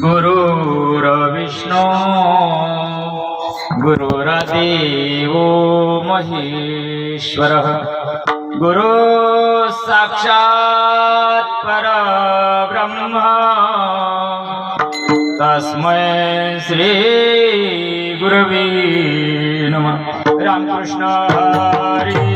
गुरुर्विष्णू गुरुर्देवो महेश्वरः गुरु साक्षात् परब्रह्म तस्मै श्री गुरवे नमः। रामकृष्ण हरी।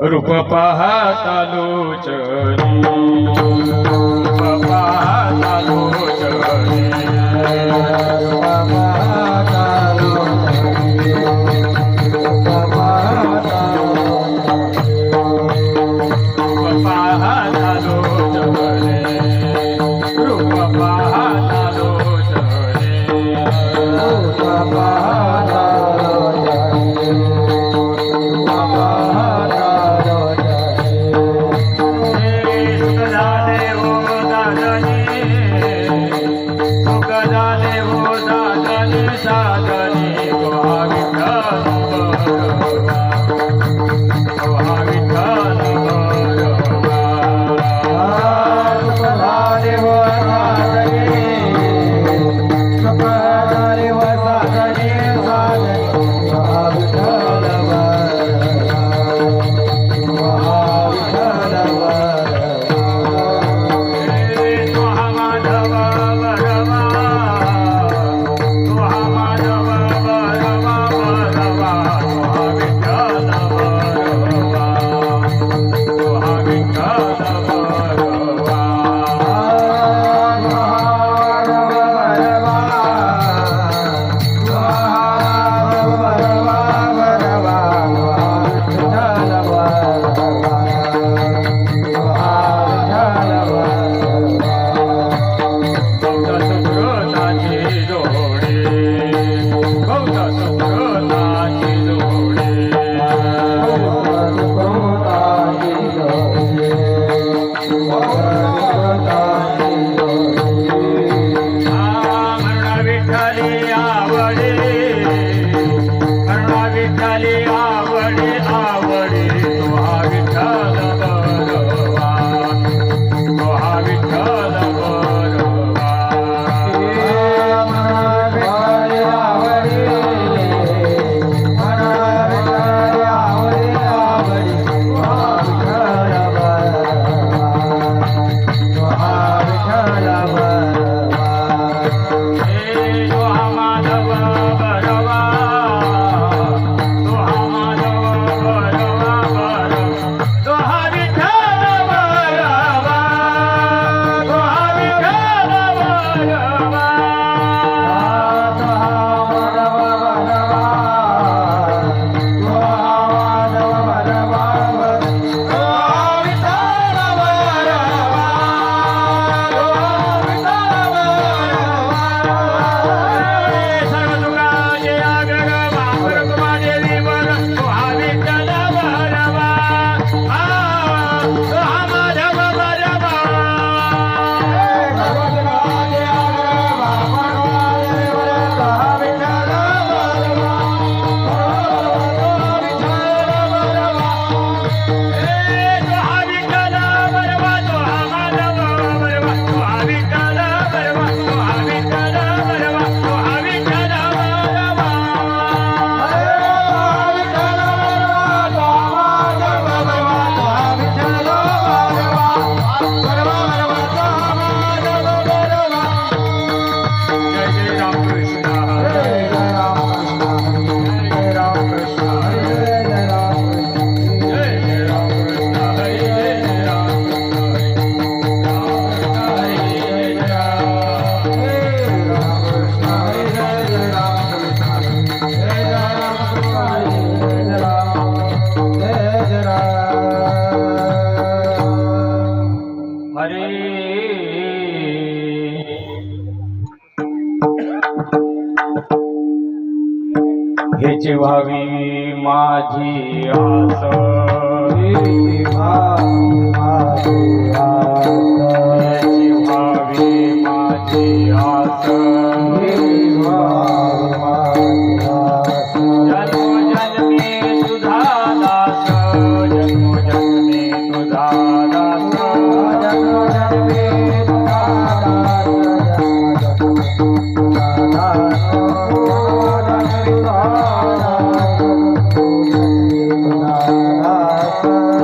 रूप पाहता लोचनी, रूप पाहता लोचनी, रूप पाहता लोचनी, रूप पाहता लोचनी, रूप पाहता लोचनी, रूप पाहता हेची व्हावी माझी आस, हेची व्हावी माझी आस, हेची व्हावी माझी आस, हेची व्हावी माझी आस. जन्मोजन्मी तुझा दास, जन्मोजन्मी तुझा दास, जन्मोजन्मी तुझा दास, जन्मोजन्मी तुझा दास, जन्मोजन्मी तुझा दास.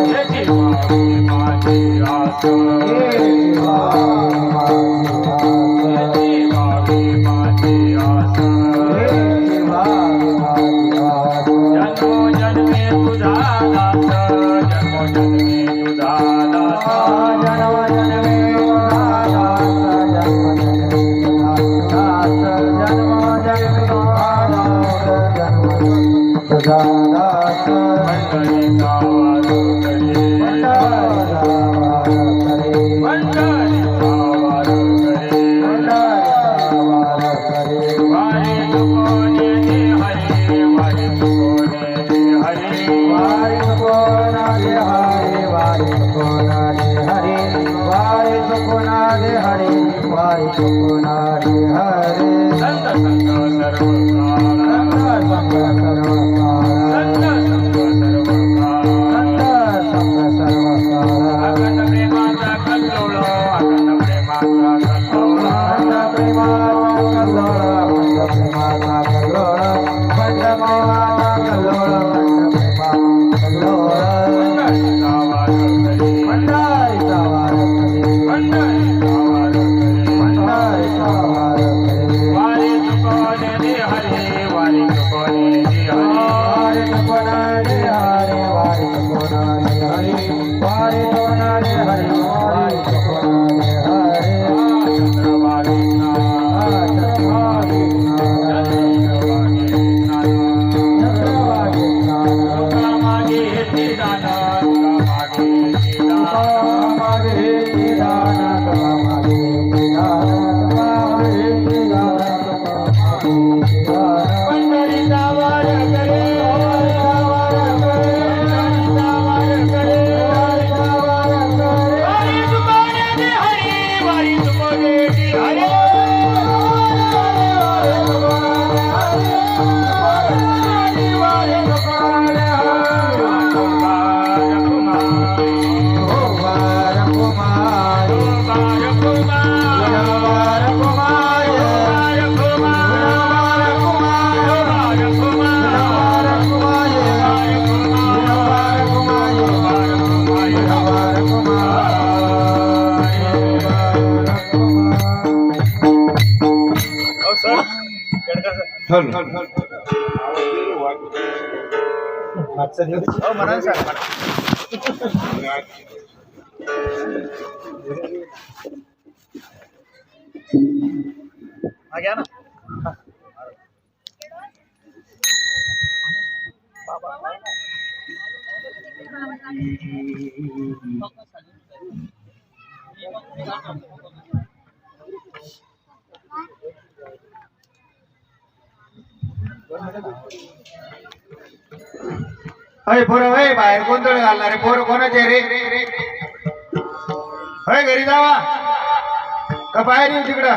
हेची व्हावी माझी आस, हेची व्हावी माझी आस, हेची व्हावी माझी आस, हेची व्हावी माझी आस. जन्मोजन्मी तुझा दास, जन्मोजन्मी तुझा दास, जन्मोजन्मी तुझा दास, जन्मोजन्मी तुझा दास, जन्मोजन्मी तुझा दास. पंढरीचा वारू करे, पंढरीचा वारू करे, वारी तुकोने दे हरी, वारी तुकोने दे हरी, वारी सुकोना दे हरे, वारी सुकोना दे हरे, वारी सुकोना दे हरे, वारी सुकोना दे हरे. संत संत सर्व काळ, संत सर्व काळ, संत संत सर्व काळ, संत सर्व काळ. अखंड प्रेमाचा कल्लोळ, अखंड प्रेमाचा कल्लोळ, अखंड प्रेमाचा कल्लोळ, अखंड प्रेमाचा कल्लोळ, अखंड प्रेमाचा कल्लोळ, अखंड प्रेमाचा कल्लोळ. पंढरीचा वारू करे, पंढरीचा वार करे, पंढरीचा वारू करे, पंढरीचा वार करे. वारी तुकोने दे हरी, वारी तुकोने दे हरी, वारी सुकोना दे हरे, वारी सुकोना दे हरे, वारी सुकोना दे हरे, वारी सुकोना दे हरे. चंद्रभागे स्नान, चंद्रभागे स्नान, चंद्रभागे स्नान, चंद्रभागे स्नान. तुका मागे येते दान, तुका मागे येते दान, मागे ते दान, तुका मागे ते दान, तुका मागे ते दान, तुका मागे ते दान. पंढरीचा वार करे, पंढरीचा वार करे, पंढरीचा वार करे, पंढरीचा वार करे. वारी तुकोने दे हरी, वारी तुकोने दे हरी, अरे पोरं होय, बाहेर गोंधळ घालणारे पोरं कोणाचे रे? होय, घरी जावा का बाहेर येऊ तिकडं?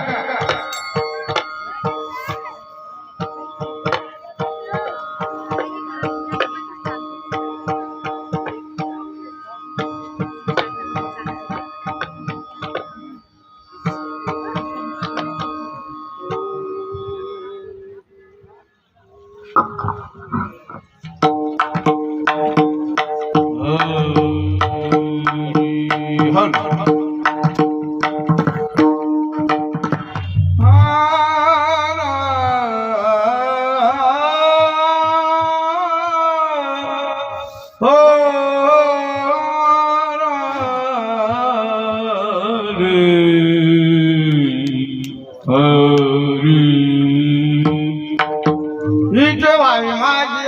माझी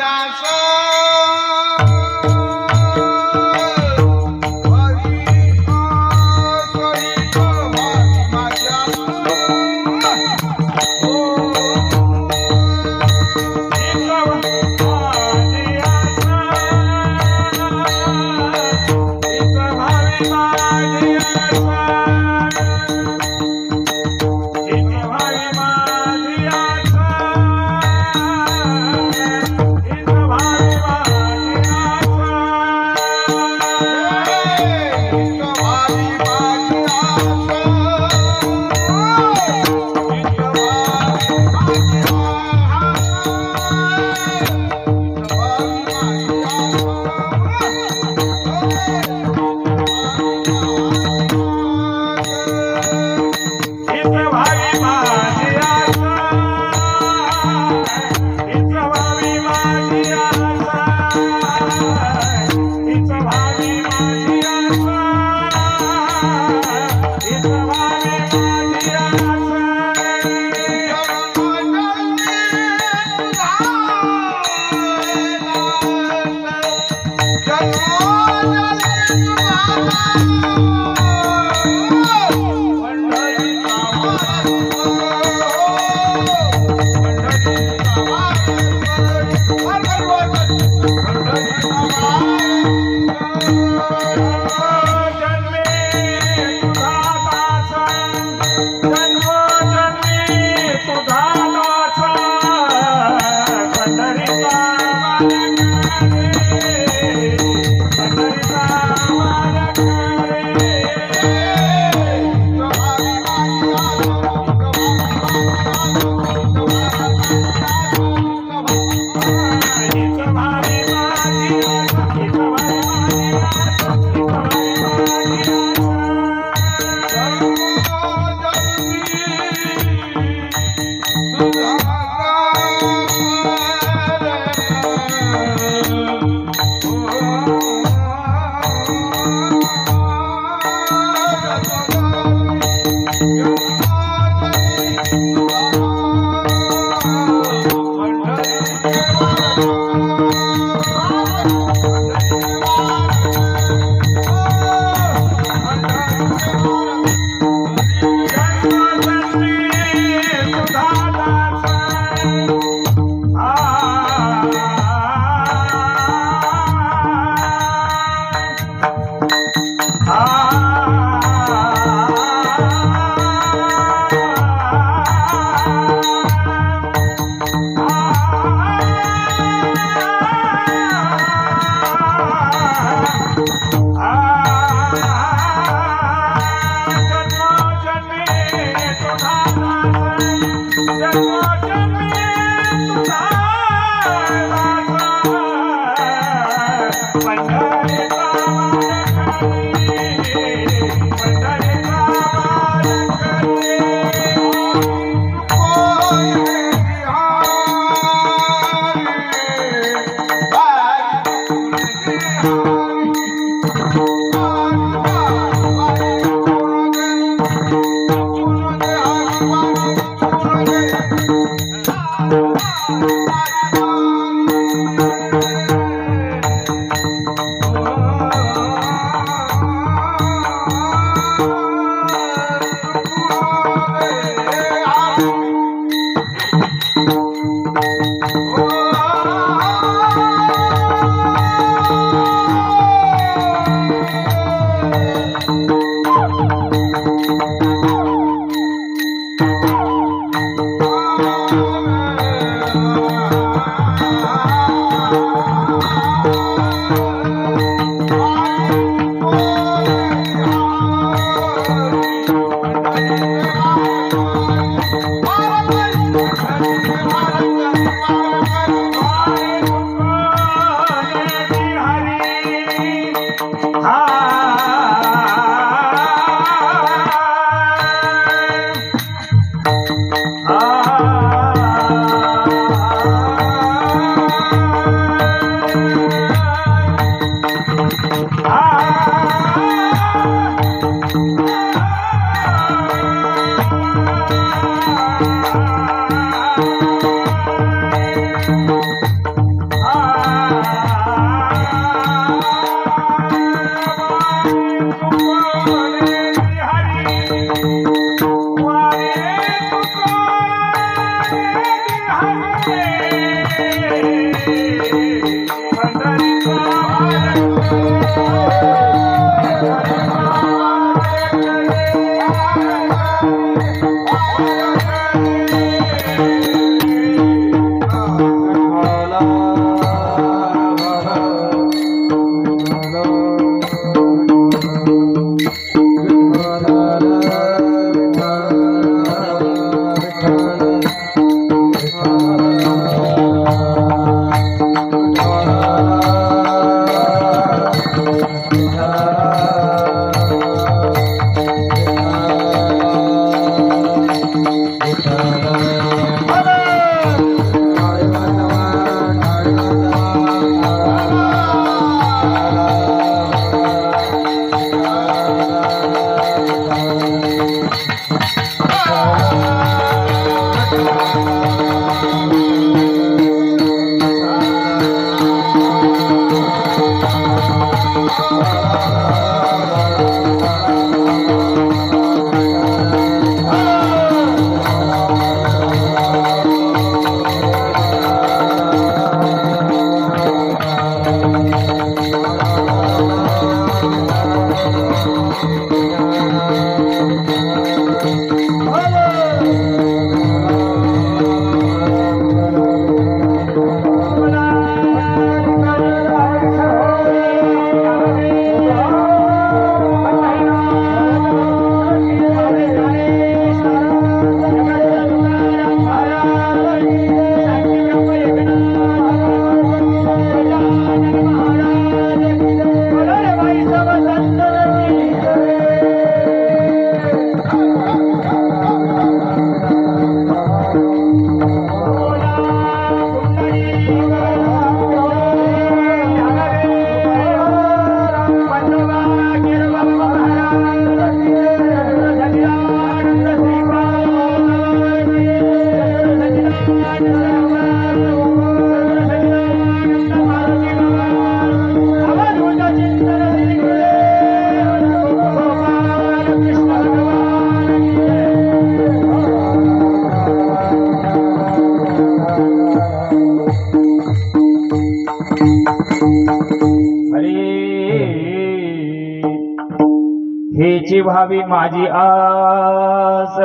हेची भावी माझी आस,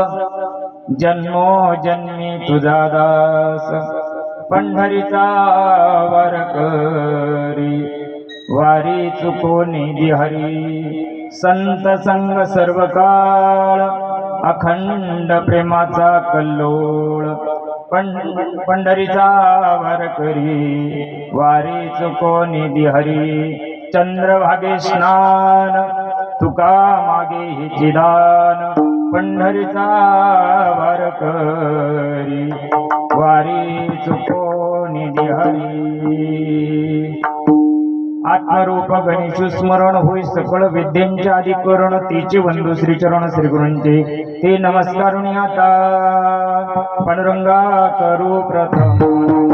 जन्मोजन्मी तुझा दास, पंढरीचा वारकरी, वारी चुकोनी हरी, संत संग सर्व काळ, अखंड प्रेमाचा कल्लोळ, पंढरीचा वारकरी, वारी चुकोनी हरी, चंद्रभागे स्नान, तुका मागे हिची दान, पंढरीचा वारकरी, वारी चुकोनी हरी. आत्मरूप गणेश स्मरण होई सकळ विद्यांचे आदि करण, तिचे वंदू श्रीचरण श्रीगुरूंचे ते नमस्कारुणी आता, पांडुरंगा करू प्रथम.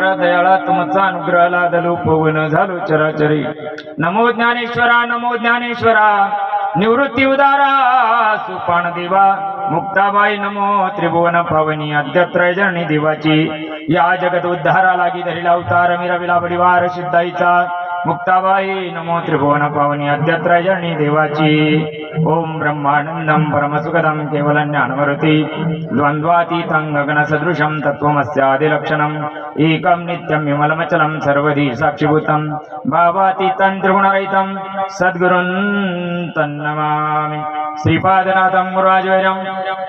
कृपाळा दयाळा तुमचा अनुग्रह लादलो पवन झालो चराचरी. नमो ज्ञानेश्वरा नमो ज्ञानेश्वरा निवृत्ती उदारा सुपान देवा मुक्ताबाई नमो त्रिभुवन पावनी अद्यत्रय जणी देवाची. या जगत उद्धारा लागी धरिला अवतार मिरविला परिवार सिद्धाईचा. मुक्ताबाई नमो त्रिभुवन पावनी अद्यत्रय जणी देवाची. ओम ब्रह्मानंदम परमसुखदम केवलं ज्ञानमूर्ति द्वंद्वातीतं गगनसदृशं तत्त्वमस्यादिलक्षणम् एकं नित्यं विमलमचलं सर्वधी साक्षिभूतं भावातीतं त्रिगुणरहितं सद्गुरुं तन्नमामि. श्रीपादनाथं मुराजवैरं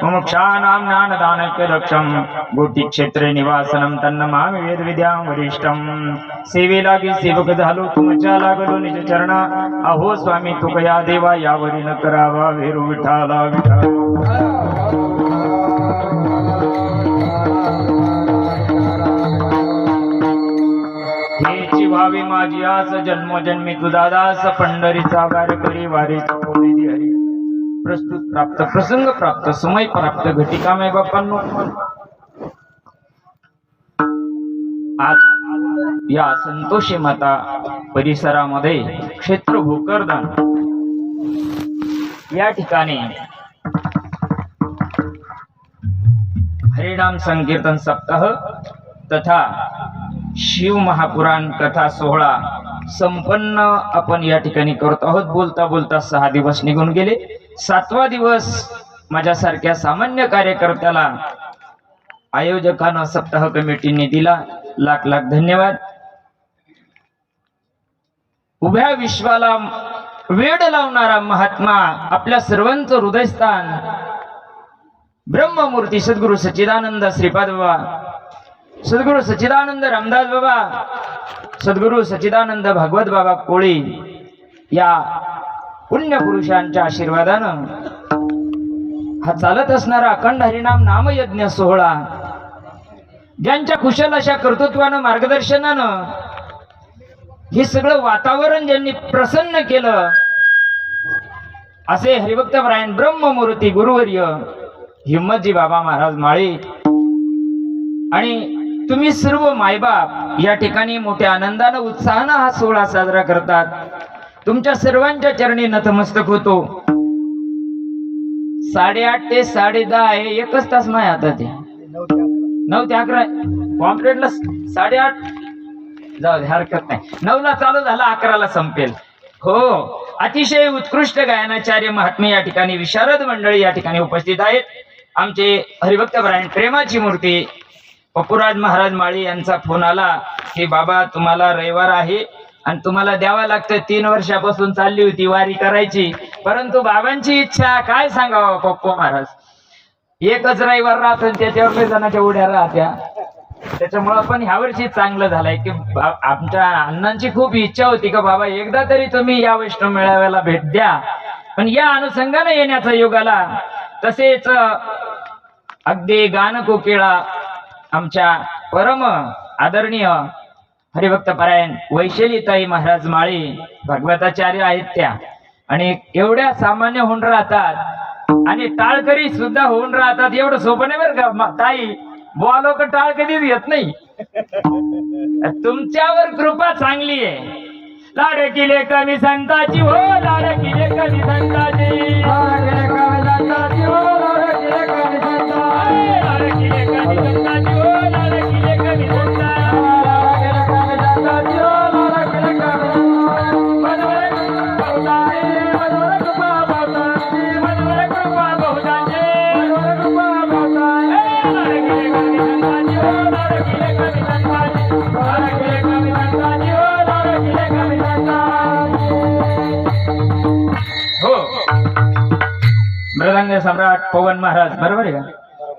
मुमुक्षाणां ज्ञानदानैक्यदक्षं गोटीक्षेत्रे निवासनं तन्नमामि वेदविद्यां वरिष्ठं. सेवे लागी सेवक झालो तुमच्या लागलो निज चरणा. अहो स्वामी तुकया देवा यावरी न करावा वेरू विठाला विठा. हेची व्हावी माझी आस जन्मोजन्मी तुझा दास. पंढरीचा वारकरी वारीचा कोणी हरी. प्रस्तुत प्राप्त प्रसंग प्राप्त समय प्राप्त घटिका मे बाप्पांनो. आज या संतोषी माता परिसरामध्ये क्षेत्र भोकरदान या ठिकाणी हरिनाम संकीर्तन सप्ताह तथा शिव महापुराण कथा सोहळा संपन्न आपण या ठिकाणी करत आहोत. बोलता बोलता 6 दिवस निघून गेले. 7वा दिवस माझ्यासारख्या सामान्य कार्यकर्त्याला आयोजकांना सप्ताह कमिटीने दिला. लाख लाख धन्यवाद. उभ्या विश्वाला वेड लावणारा महात्मा आपल्या सर्वांचं हृदयस्थान ब्रह्ममूर्ती सद्गुरु सच्चिदानंद श्रीपाद बाबा, सद्गुरु सच्चिदानंद रामदास बाबा, सद्गुरु सच्चिदानंद भागवत बाबा कोळी या पुण्यपुरुषांच्या आशीर्वादानं हा चालत असणारा अखंड हरिनाम नामयज्ञ सोहळा ज्यांच्या कुशल अशा कर्तृत्वानं मार्गदर्शनानं हे सगळं वातावरण ज्यांनी प्रसन्न केलं असे हरिभक्तपरायण ब्रह्ममूर्ती गुरुवर्य हिम्मतजी बाबा महाराज माळी आणि तुम्ही सर्व मायबाप या ठिकाणी मोठ्या आनंदानं उत्साहानं हा सोहळा साजरा करतात. तुमच्या सर्वांच्या चरणी नतमस्तक होतो. 8:30 ते 10:30 आहे. 1 तास माय आता ते 9 ते 11 पॉम्पलेटला 8:30 जाऊ दे हरकत नाही. 9ला चालू झाला 11ला संपेल. हो, अतिशय उत्कृष्ट गायनाचार्य महात्मे या ठिकाणी विशारद मंडळी या ठिकाणी उपस्थित आहेत. आमचे हरिभक्तपरायण प्रेमाची मूर्ती पप्पूराज महाराज माळी यांचा फोन आला की बाबा तुम्हाला रविवार आहे आणि तुम्हाला द्यावा लागतं. 3 वर्षापासून चालली होती वारी करायची, परंतु बाबांची इच्छा काय सांगावं पप्पू महाराज. एकच रविवार राहतो त्याच्यावर लय जणांच्या उड्या राहत्या. त्याच्यामुळं पण ह्या वर्षी चांगलं झालंय की आमच्या अण्णांची खूप इच्छा होती का बाबा एकदा तरी तुम्ही या वैष्णव मेळाव्याला भेट द्या. पण या अनुषंगाने येण्याचा योग आला. तसेच अगदी गान कोकिळा आमच्या परम आदरणीय हरिभक्तपरायण वैशालीताई महाराज माळी भगवताचार्य आहेत त्या आणि एवढ्या सामान्य होऊन राहतात आणि टाळकरी सुद्धा होऊन राहतात. एवढं सोपं नाही बरं का ताई. बुवा लोक टाळ कधीच घेत नाही. तुमच्यावर कृपा चांगली आहे. लाडकिले कवी संताची हो लाडकिले कवी संताची, लाडकिले कवी संताची हो लाडकिले कवी संताची, लाडकिले कवी संताची हो लाडकिले कवी संताची, लाडकिले कवी संताची हो लाडकिले कवी संताची. मनोरे कृपा बहुतांची, मनोरे कृपा बहुतांची, मनोरे कृपा बहुतांची, लाडकिले कवी संताची हो लाडकिले कवी संताची, लाडकिले कवी संताची हो लाडकिले कवी संताची. हो, मृदंग सम्राट पवन महाराज बरोबर आहे का?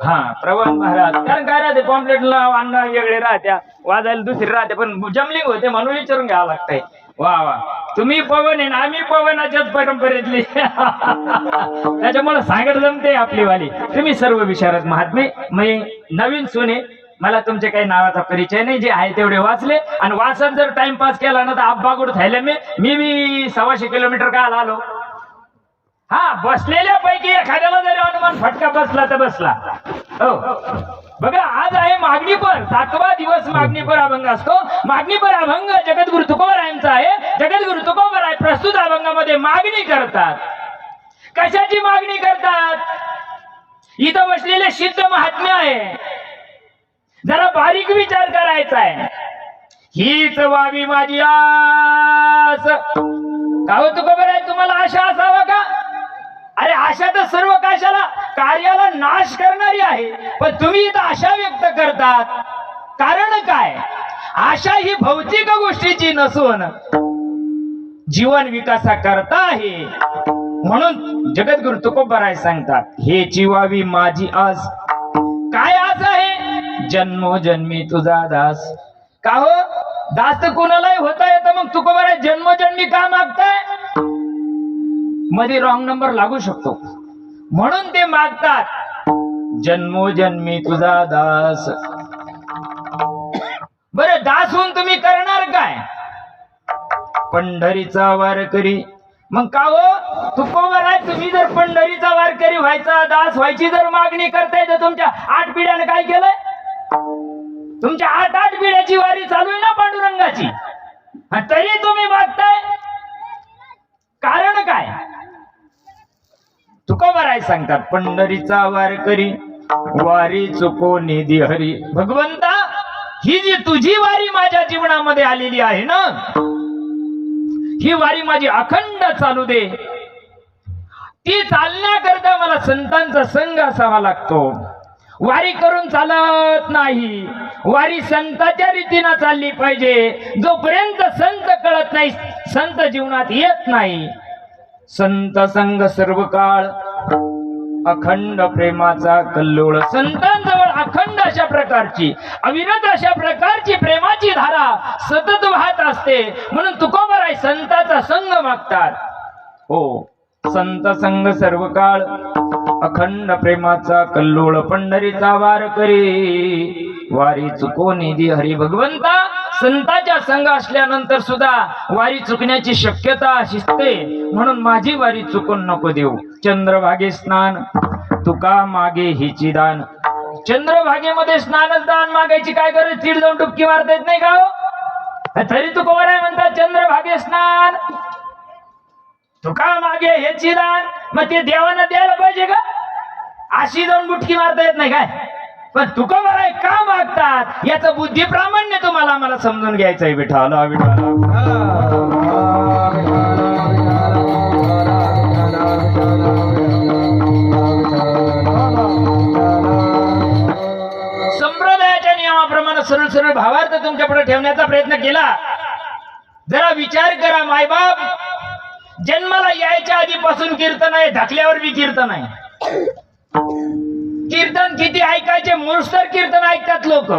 हा, पवन महाराज. कारण काय राहते पॉम्पलेटला अन्न वेगळे राहत्या, वाजायला दुसरी राहते, पण जमलिंग होते म्हणून विचारून घ्यावं लागतंय. वा वा, तुम्ही पवन आहे ना आम्ही पवनाच्याच परंपरेतली. त्याच्यामुळे सांगत जमते आपली वाली. तुम्ही सर्व विशारद महात्मे. मी नवीन सुने, मला तुमचे काही नावाचा परिचय नाही. जे आहे तेवढे वाचले आणि वाचत जर टाइमपास केला ना तर आब्बागुड थायला मी 125 किलोमीटर का आलो. हा, बसलेल्या पैकी एखाद्याला जरी अनुमान फटका बसला तर बसला. हो, बघा आज आहे मागणीपर, 7वा दिवस मागणीपर अभंग असतो. मागणीपर अभंग जगद्गुरु तुकोबारायांचा आहे. जगद्गुरु तुकोबाराय प्रस्तुत अभंगामध्ये मागणी करतात. कशाची मागणी करतात? इथं बसलेले सिद्ध महात्म्य आहे, जरा बारीक विचार करायचा आहे. हीच व्हावी माझी आस. का हो तुकोबाराय, तुम्हाला आशा असावा का? अरे आशा तर सर्व कशाला कार्याला नाश करणारी आहे, पण तुम्ही इथं आशा व्यक्त करतात. कारण काय? आशा ही भौतिक गोष्टीची नसून जीवन विकासा करता आहे. म्हणून जगद्गुरु तुकोबाराय सांगतात, हे जीवावी माझी आस. काय आस आहे? जन्मोजन्मी तुझा दास. का हो दास तर कुणालाही होता येतं, मग तुकोबाराय जन्मोजन्मी का मागताय? मध्ये रॉंग नंबर लागू शकतो, म्हणून ते मागतात, जन्मोजन्मी तुझा दास. बरं दास होऊन तुम्ही करणार काय? पंढरीचा वारकरी. मग का हो तुकोबाराय, तुम्ही जर पंढरीचा वारकरी व्हायचा, दास व्हायची जर मागणी करताय, तर तुमच्या 8 पिढ्याने काय केलंय? तुमच्या 8 पिढ्याची वारी चालू आहे ना पांडुरंगाची, तरी तुम्ही मागताय. कारण काय? तुकोबाराय सांगतात, पंढरीचा वारकरी वारी चुको निधी हरी. भगवंता, ही जी तुझी वारी माझ्या जीवनामध्ये आलेली आहे ना, ही वारी माझी अखंड चालू दे. ती चालण्याकरता मला संतांचा संग असावा लागतो. वारी करून चालत नाही, वारी संतांच्या रीतीने चालली पाहिजे. जोपर्यंत संत कळत नाही, संत जीवनात येत नाही. संत संग सर्व काळ अखंड प्रेमाचा कल्लोळ. संतांजवळ अखंड अशा प्रकारची, अविरत अशा प्रकारची प्रेमाची धारा सतत वाहत असते. म्हणून तुकोबाराय संताचा संग मागतात. हो, संत संग सर्व काळ अखंड प्रेमाचा कल्लोळ. पंढरीचा वारकरी वारी चुको निधी हरी. भगवंता, संताच्या संग असल्यानंतर सुद्धा वारी चुकण्याची शक्यता शिजते, म्हणून माझी वारी चुकून नको देऊ. चंद्रभागे स्नान तुका मागे हिची दान. चंद्रभागेमध्ये स्नानच दान मागायची काय गरज? तीड जाऊन डुबकी मारता येत नाही का हो? तरी तुकोबाराय म्हणतात चंद्रभागे स्नान तुका मागे ह्याची दान. मग ते देवांना द्यायला पाहिजे का? अशी जाऊन बुटकी मारता येत नाही काय? पण तुकोबाराय का मागतात याचं बुद्धी प्रामाण्य तुम्हाला आम्हाला समजून घ्यायचं आहे. विठाला विठाला संप्रदायाच्या नियमाप्रमाणे सरळ सरळ भावार्थ तुमच्या पुढे ठेवण्याचा प्रयत्न केला. जरा विचार करा, मायबाप जन्माला यायच्या आधीपासून कीर्तन आहे, ढकल्यावर बी कीर्तन आहे. कीर्तन किती ऐकायचे? मूळस्तर कीर्तन ऐकतात लोक,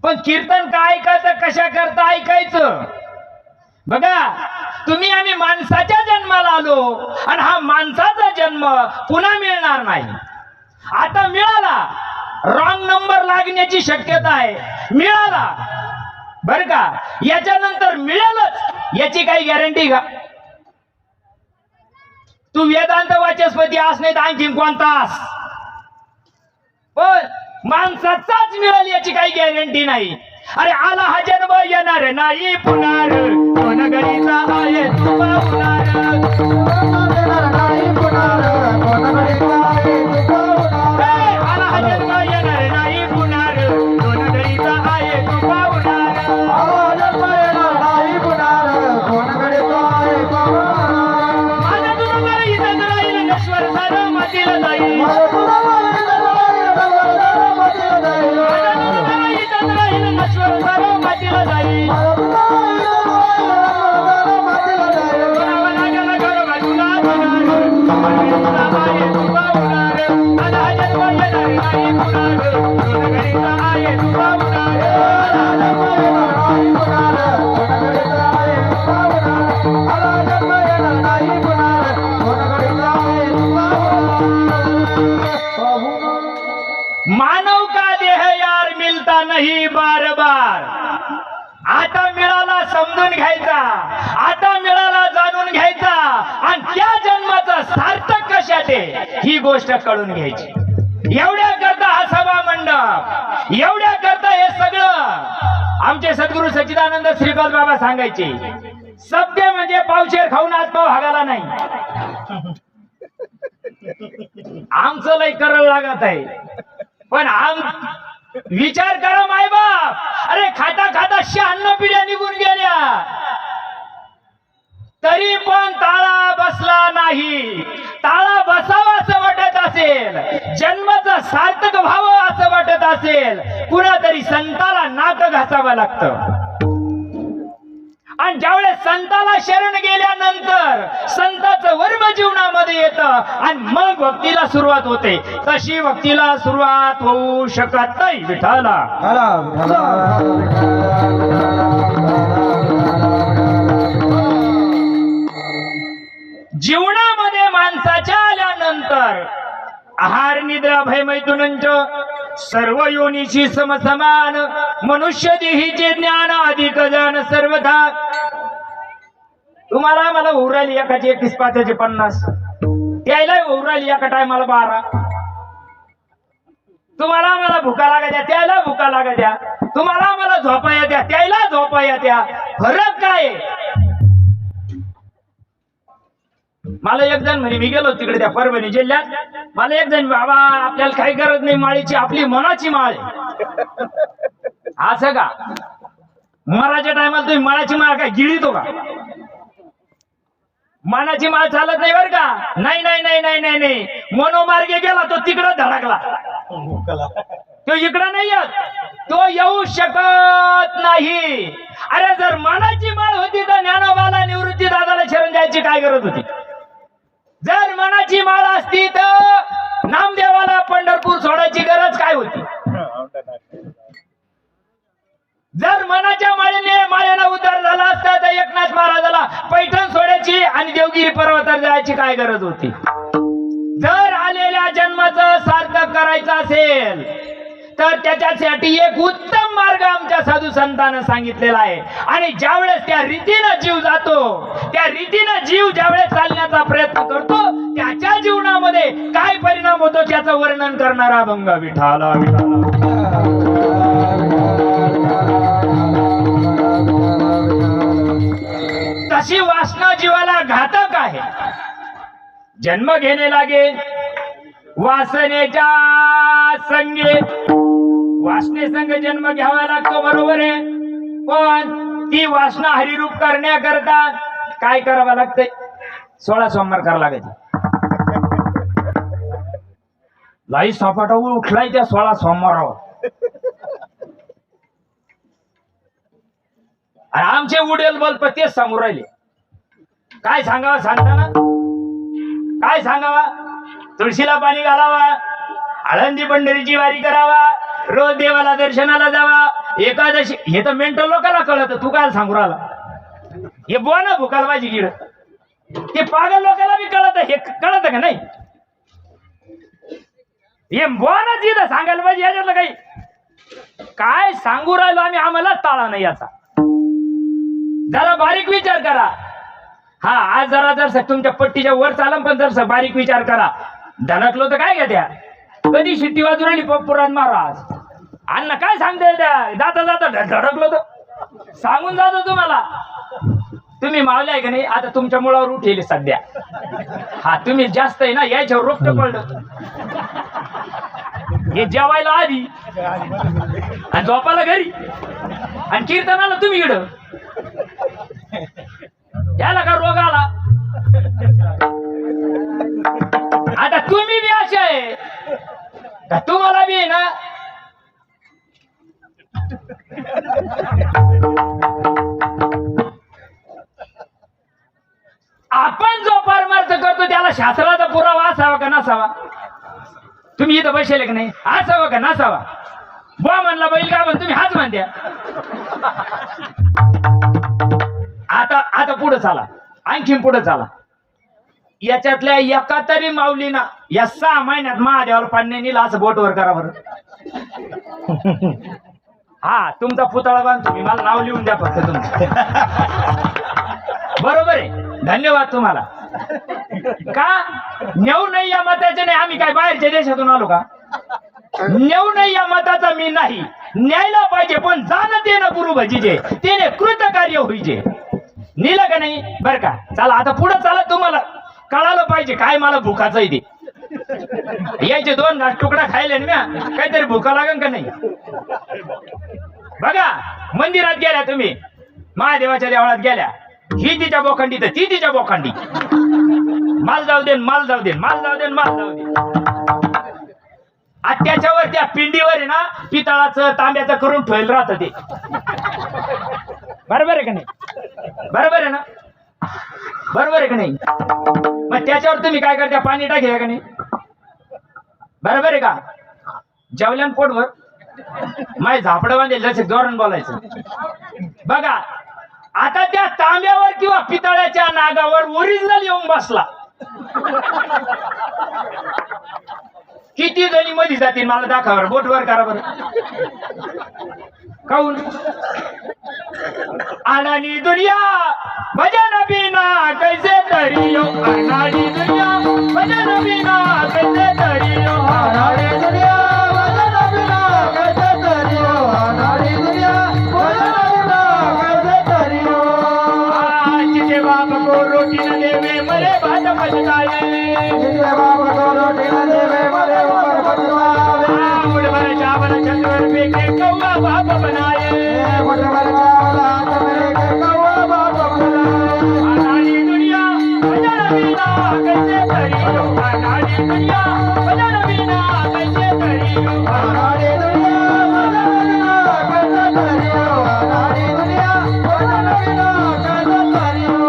पण कीर्तन का ऐकायचं, कशा करता ऐकायचं? बघा, तुम्ही आम्ही माणसाच्या जन्माला आलो आणि हा माणसाचा जन्म पुन्हा मिळणार नाही. आता मिळाला, रॉंग नंबर लागण्याची शक्यता आहे. मिळाला बर का, याच्यानंतर मिळेलच याची काही गॅरंटी का? तू वेदांत वाचस्पती आस नाही तर आणखी कोणता आस, पण माणसाचाच मिळेल याची काही गॅरंटी नाही. अरे आला हा जन्म येणार नाही पुन्हा, कोण गरीचा आहे आला हा जन्म येणार नाही पुन्हा, कोण गरीचा आहे तू पाहुणार. माझा तुला गरी इथं राहील नश्वर सारं मातीला जाईल. नश्वर सारं मातीला जाईल. मानव का देह यार मिलता नहीं बार बार. आता मिळाला समजून घ्यायचा, आता मिळाला जाणून घ्यायचा, आणि त्या जन्माचं सार्थक कशात आहे ही गोष्ट कळून घ्यायची. एवढ्या करता हा सभा मंडप एवढ्या करता हे सगळं आमचे सद्गुरू सच्चिदानंद श्रीपाद बाबा सांगायचे. सत्य म्हणजे पावशेर खाऊन आज पाव हागाला नाही. आमचं लय करळ लागत आहे. पण विचार करा मायबाप, अरे खाता खाता 96 पिढ्या निघून गेल्या तरी पण ताळा बसला नाही. ताळा बसावा असं वाटत असेल, जन्माचा सार्थक व्हावं असं वाटत असेल, कुणातरी संताला नाक घासावं लागतं. आणि ज्यावेळेस संताला शरण गेल्यानंतर संताचं वर्म जीवनामध्ये येतं आणि मग भक्तीला सुरुवात होते. तशी भक्तीला सुरुवात होऊ शकत नाही. विठाला जीवनामध्ये माणसाच्या आल्यानंतर आहार निद्रा भय मैथुनंच सर्व योनीशी समसमान मनुष्य देहीचे ज्ञान अधिक जाण सर्वथा. तुम्हाला मला उराली एकाची 21 पात्याचे 50, त्याला उराली एका टायमाला 12. तुम्हाला मला भुका लागत्या, त्याला भुका लागत्या. तुम्हाला मला झोपा येत्या, त्याला झोपा येत्या. फरक काय? मला एक जण म्हणे, मी गेलो तिकडे त्या परभणी जिल्ह्यात, मला एक जण, बाबा आपल्याला काही गरज नाही माळीची, आपली मनाची माळ आहे. असं का? मराच्या टायमाला तुम्ही मनाची माळ काय गिळीतो का? मनाची माळ चालत नाही बर का? नाही नाही नाही नाही नाही नाही. मनोमार्गे गेला तो तिकडं धडकला, तो इकडं नाही येत, तो येऊ शकत नाही. अरे जर मनाची माळ होती तर ज्ञानोबाला निवृत्ती दादाला शरण जायची काय गरज होती? जर मनाची माळ असती तर नामदेवाला पंढरपूर सोडायची गरज काय होती? जर मनाच्या माळेने उद्धार झाला असता तर एकनाथ महाराजाला पैठण सोडायची आणि देवगिरी पर्वतावर जायची काय गरज होती? जर आलेल्या जन्माचं सार्थक करायचं असेल तर त्याच्यासाठी एक उत्तम मार्ग आमच्या साधू संतांना सांगितलेला आहे. आणि ज्यावेळेस त्या रीतीनं जीव जातो, त्या रीतीनं जीव ज्यावेळेस चालण्याचा प्रयत्न करतो, त्याच्या जीवनामध्ये काय परिणाम होतो त्याचं वर्णन करणारा अभंग. विठाला तशी वासना जीवाला घातक आहे. जन्म घेणे लागे वासनेच्या संगे, वासने संग जन्म घ्यावा लागतो, बरोबर आहे. पण ती वासना हरिरूप करण्याकरता काय करावं लागतंय? 16 सोमवार करावं लागायचे. लाई सपाटावर उठलाय त्या 16 सोमवारावर. आणि आमचे उडेल बल्ब तेच सांगू राहिले. काय सांगावा सांगताना? काय सांगावा? तुळशीला पाणी घालावा, आळंदी पंढरीची वारी करावा, रोज देवाला दर्शनाला जावा, एकादशी. हे तर मेंटल लोकांना कळत, तू काय सांगू राहिला? हे बोना भुकाल माझी गिड, ते पागल लोकांना बी कळत. हे कळत का नाही? हे बोना तिथं सांगायला पाहिजे. याच्यातलं काही काय सांगू राहिलो आम्ही, आम्हाला ताळा नाही याचा. जरा बारीक विचार करा. हा आज जर तुमच्या पट्टीच्या वर चालम, पण जर बारीक विचार करा. धडकलो तर काय घ्या, कधी शिट्टी वाजून राहिली पुराण महाराज अण्णा काय सांगते त्या जाता जाता धडकलो तर सांगून जातो तुम्हाला. तुम्ही मावले आहे का नाही? आता तुमच्या मुळावर उठेल सध्या. हा तुम्ही जास्त आहे ना, यायच्यावर रोखतं पडलं. हे जेवायला आधी आणि झोपायला घरी आणि कीर्तनाला तुम्ही इकडं. याला का रोग आला? आता तुम्ही बी असे आहे का? तुम्हाला बी आहे ना. आपण जो परमार्थ करतो त्याला शास्त्राचा पुरावा असावा का नसावा? तुम्ही इथं बसले का नाही? असावा का नसावा? बा म्हणला बैल का म्हण, तुम्ही हाच म्हणत्या. आता पुढे चाला, आणखीन पुढे चाला. याच्यातल्या एका तरी माऊलीना या 6 महिन्यात महादेवाला पाणी नेला असं बोटवर करा बरं. हा तुमचा पुतळा बांध तुम्ही, मला नाव लिहून द्या फक्त तुमचं. बरोबर आहे, धन्यवाद तुम्हाला. का नेऊ नाही या मताचे नाही? आम्ही काय बाहेरच्या देशातून आलो का? नेऊ नाही या मताचा मी नाही. न्यायला पाहिजे पण जाणं देणं गुरु भजीजे त्याने कृत कार्य होईजे. नेलं का नाही बर का. चला आता पुढे चला. तुम्हाला कळालं पाहिजे काय मला भुकाचं आहे ते. यायचे 2 घास तुकडा खायले ना म्या काहीतरी भुका लागन का नाही. बघा मंदिरात गेल्या तुम्ही महादेवाच्या देवळात गेल्या. ही तिच्या बोखंडी तर ती तिच्या बोखंडी. माल जाऊ दे माल जाऊ दे माल जाऊ दे माल जाऊ दे. आज त्याच्यावर त्या पिंडीवर आहे ना पितळाचं तांब्याचं करून ठेवलं राहतं ते. बरोबर आहे का नाही. बरोबर आहे ना. बरोबर आहे का नाही. मग त्याच्यावर तुम्ही काय करता पाणी टाकले का नाही. बरोबर आहे का. जेवल्यान पोटवर माय झापडं बांधेल जसे जोरान बोलायचं. बघा आता त्या तांब्यावर किंवा पितळ्याच्या नागावर ओरिजिनल येऊन बसला. किती जणी मध्ये जातील मला दाखवा बोटवर करा बरं. काऊन अनानी दुनिया भजन बिना कैसे तरियो. अनानी दुनिया भजन बिना कैसे तरियो. अनाड़ी दुनिया भजन बिना कैसे तरियो. अनाड़ी दुनिया भजन बिना कैसे तरियो. जिसे बाप को रोटी न देवे मरे भात पछताए. जिसे बाप को रोटी न देवे मरे ऊपर पछतावे. मुड़ भर चावल चंद्र पे के कौआ बाप बनाए. मुठ भर चावल हाथ में के कौआ बाप बनाए. अनाड़ी दुनिया भजन बिना कैसे तरियो. अनाड़ी दुनिया भजन बिना कैसे तरियो. अनाड़ी दुनिया भजन बिना कैसे तरियो. अनाड़ी दुनिया भजन बिना कैसे तरियो.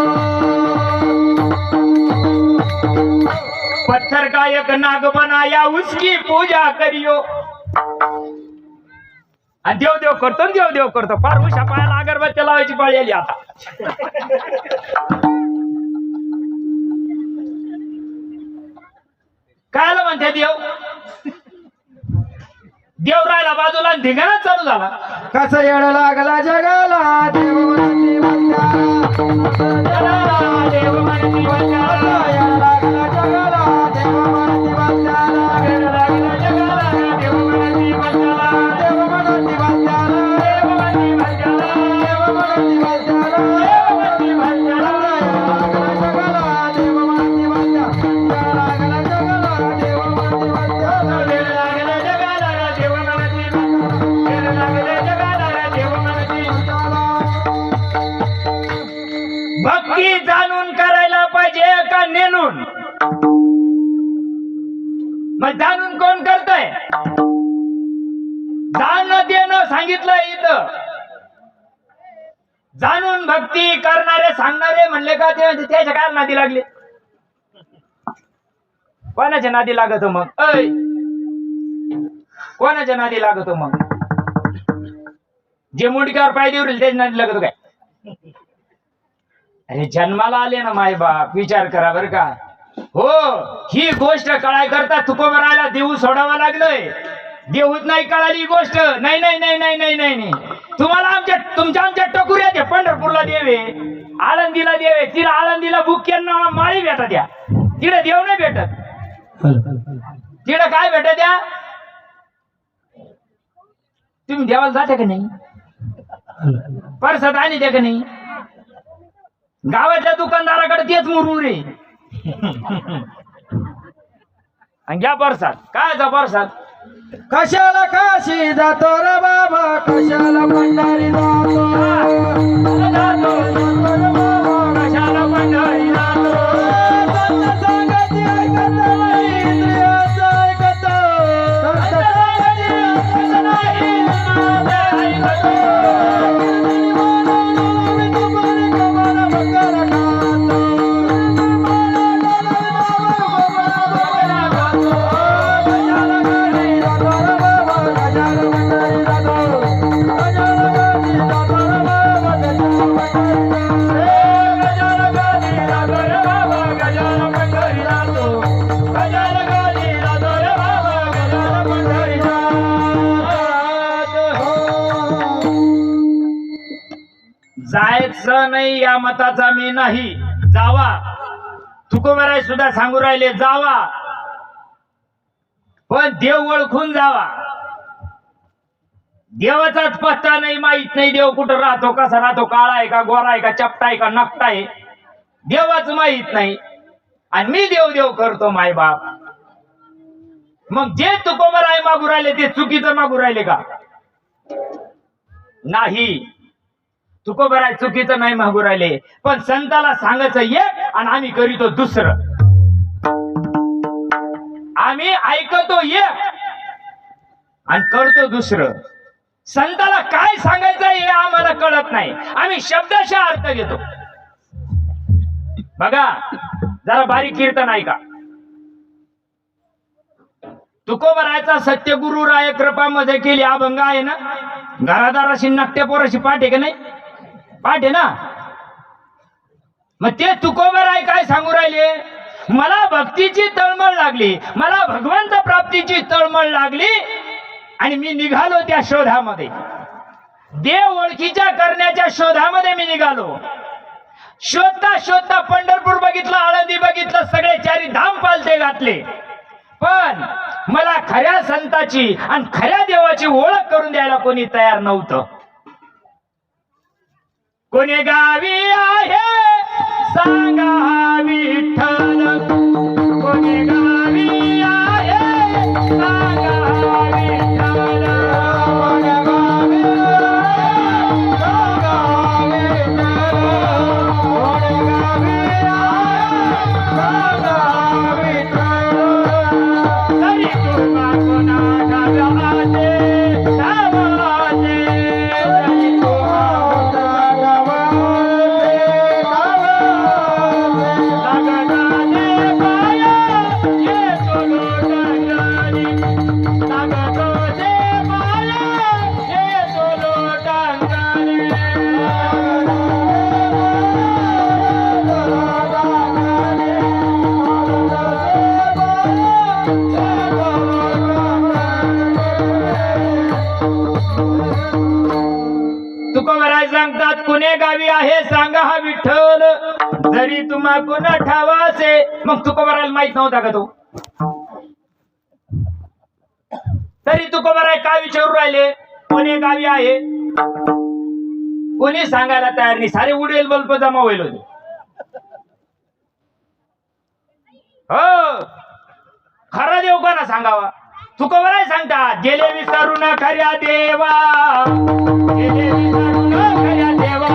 पत्थर का एक नाग बनाया उसकी पूजा करियो. आणि देव देव करतो देव देव करतो. फार उशा पायाला अगरबत्ती लावायची पाळी आली आता. कायला म्हणते देव. देव राहिला बाजूला आणि धिंगाणा चालू झाला. कसं येड लागला जगाला देव म्हणती जगाला देव म्हणती वंजाला. येड लागला जगाला देव म्हणती वंजाला. वेड लागला जगाला देव म्हणती वंजाला. देव म्हणती वंजाला. देव म्हणती वंजाला. देव म्हणती वंजाला. देव म्हणती वंजाला. जगाला देव म्हणती वंजाला. येड लागला जगाला देव म्हणती वंजाला. वेड लागला जगाला देव म्हणती वंजाला. वेड लागला जगाला देव म्हणती वंजाला. भक्ती जाणून करायला पाहिजे का नेणून. मग जाणून कोण करतय. जाणं देणं सांगितलं इथं. जाणून भक्ती करणारे सांगणारे म्हणले का ते म्हणजे त्याच्या काय नादी लागले. कोणाच्या नादी लागतो मग. ऐ कोणाच्या नादी लागतो मग. जे मुंडक्यावर पाय देऊ त्याच्या नादी लागतो काय. अरे जन्माला आले ना माय बाप विचार करा बर का. हो ही गोष्ट कळाय करता तुकोबरायला देऊ सोडावं लागलंय. देऊच नाही कळाली ही गोष्ट. नाही नाही नाही नाही नाही नाही नाही. तुम्हाला आमच्या टकुऱ्या ते पंढरपूरला देवे आळंदीला देवे. तिला आळंदीला बुक्यांना माळी भेटत द्या. तिकडे देव नाही भेटत. तिकडे काय भेटत द्या. तुम्ही देवाला जाते का नाही. परसाद आणि द्या का नाही. गावातल्या दुकानदाराकडे तेच मुरमुरे. आणि घ्या परसाद. कायचा परसाद. कशाला काशी जातो रे बाबा. कशाला पंढरी जातो. कशाला पंढरी जातो. संत सांगती ऐकत नाही इंद्रियाचं ऐकत. संत सांगती ऐकत नाही इंद्रियाचं ऐकत. जायचं नाही या मताचा मी नाही. जावा. तुकोबराय सुद्धा सांगू राहिले जावा पण देव ओळखून जावा. देवाचाच पत्ता नाही, माहित नाही देव कुठं राहतो, कसा राहतो, काळा आहे का, गोरा आहे का, चपटा आहे का, नकटा आहे, देवाच माहित नाही. आणि मी देव देव करतो माय बाप. मग जे तुकोबराय मागू राहिले ते चुकीचं मागू राहिले का? नाही, तुकोबराय चुकीचं नाही मागू राहिले, पण संताला सांगायचं एक आणि आम्ही करीतो दुसरं. आम्ही ऐकतो एक आणि करतो दुसरं. संताला काय सांगायचं हे आम्हाला कळत नाही, आम्ही शब्दाशा अर्थ घेतो. बघा जरा बारीक कीर्तन ऐका. तुकोबरायचा सत्यगुरु राय कृपा मध्ये केली अभंग आहे ना, घरादाराशी नकट्या पोराशी पाठ आहे का नाही? पाठ आहे ना. मग ते तुकोबराय काय सांगू राहिले? मला भक्तीची तळमळ लागली, मला भगवंत प्राप्तीची तळमळ लागली आणि मी निघालो त्या शोधामध्ये, देव ओळखीच्या करण्याच्या शोधामध्ये मी निघालो. शोधता शोधता पंढरपूर बघितलं, आळंदी बघितलं, सगळे चारी धाम पालथे घातले, पण मला खऱ्या संताची आणि खऱ्या देवाची ओळख करून द्यायला कोणी तयार नव्हतं. कोणी गावी आहे सांगा विठ्ठल, कोणी गावी आहे सांगा विठ्ठल, कोणी गावी आहे सांगा विठ्ठल, कोणी गावी आहे सांगा विठ्ठल. तरी कृपा कोणाच्या गावाचे गावाचे, तरी कृपा तुकोबराय सांगतात कुणे गावी आहे सांगा हा विठ्ठल, जरी तुम्हा कुणा ठावासे. मग तुकोबरायला माहित नव्हता का तो? तरी तुकोबराय काय विचारू राहिले? कोणी गावी आहे, कोणी सांगायला तयार नाही. सारे उडेल बल्ब जमा होईल होते. हो, खरा देव कोणा सांगावा? तुकोबराय सांगतात गेले विसरू न खऱ्या देवा, गेले विसरू न खऱ्या देवा,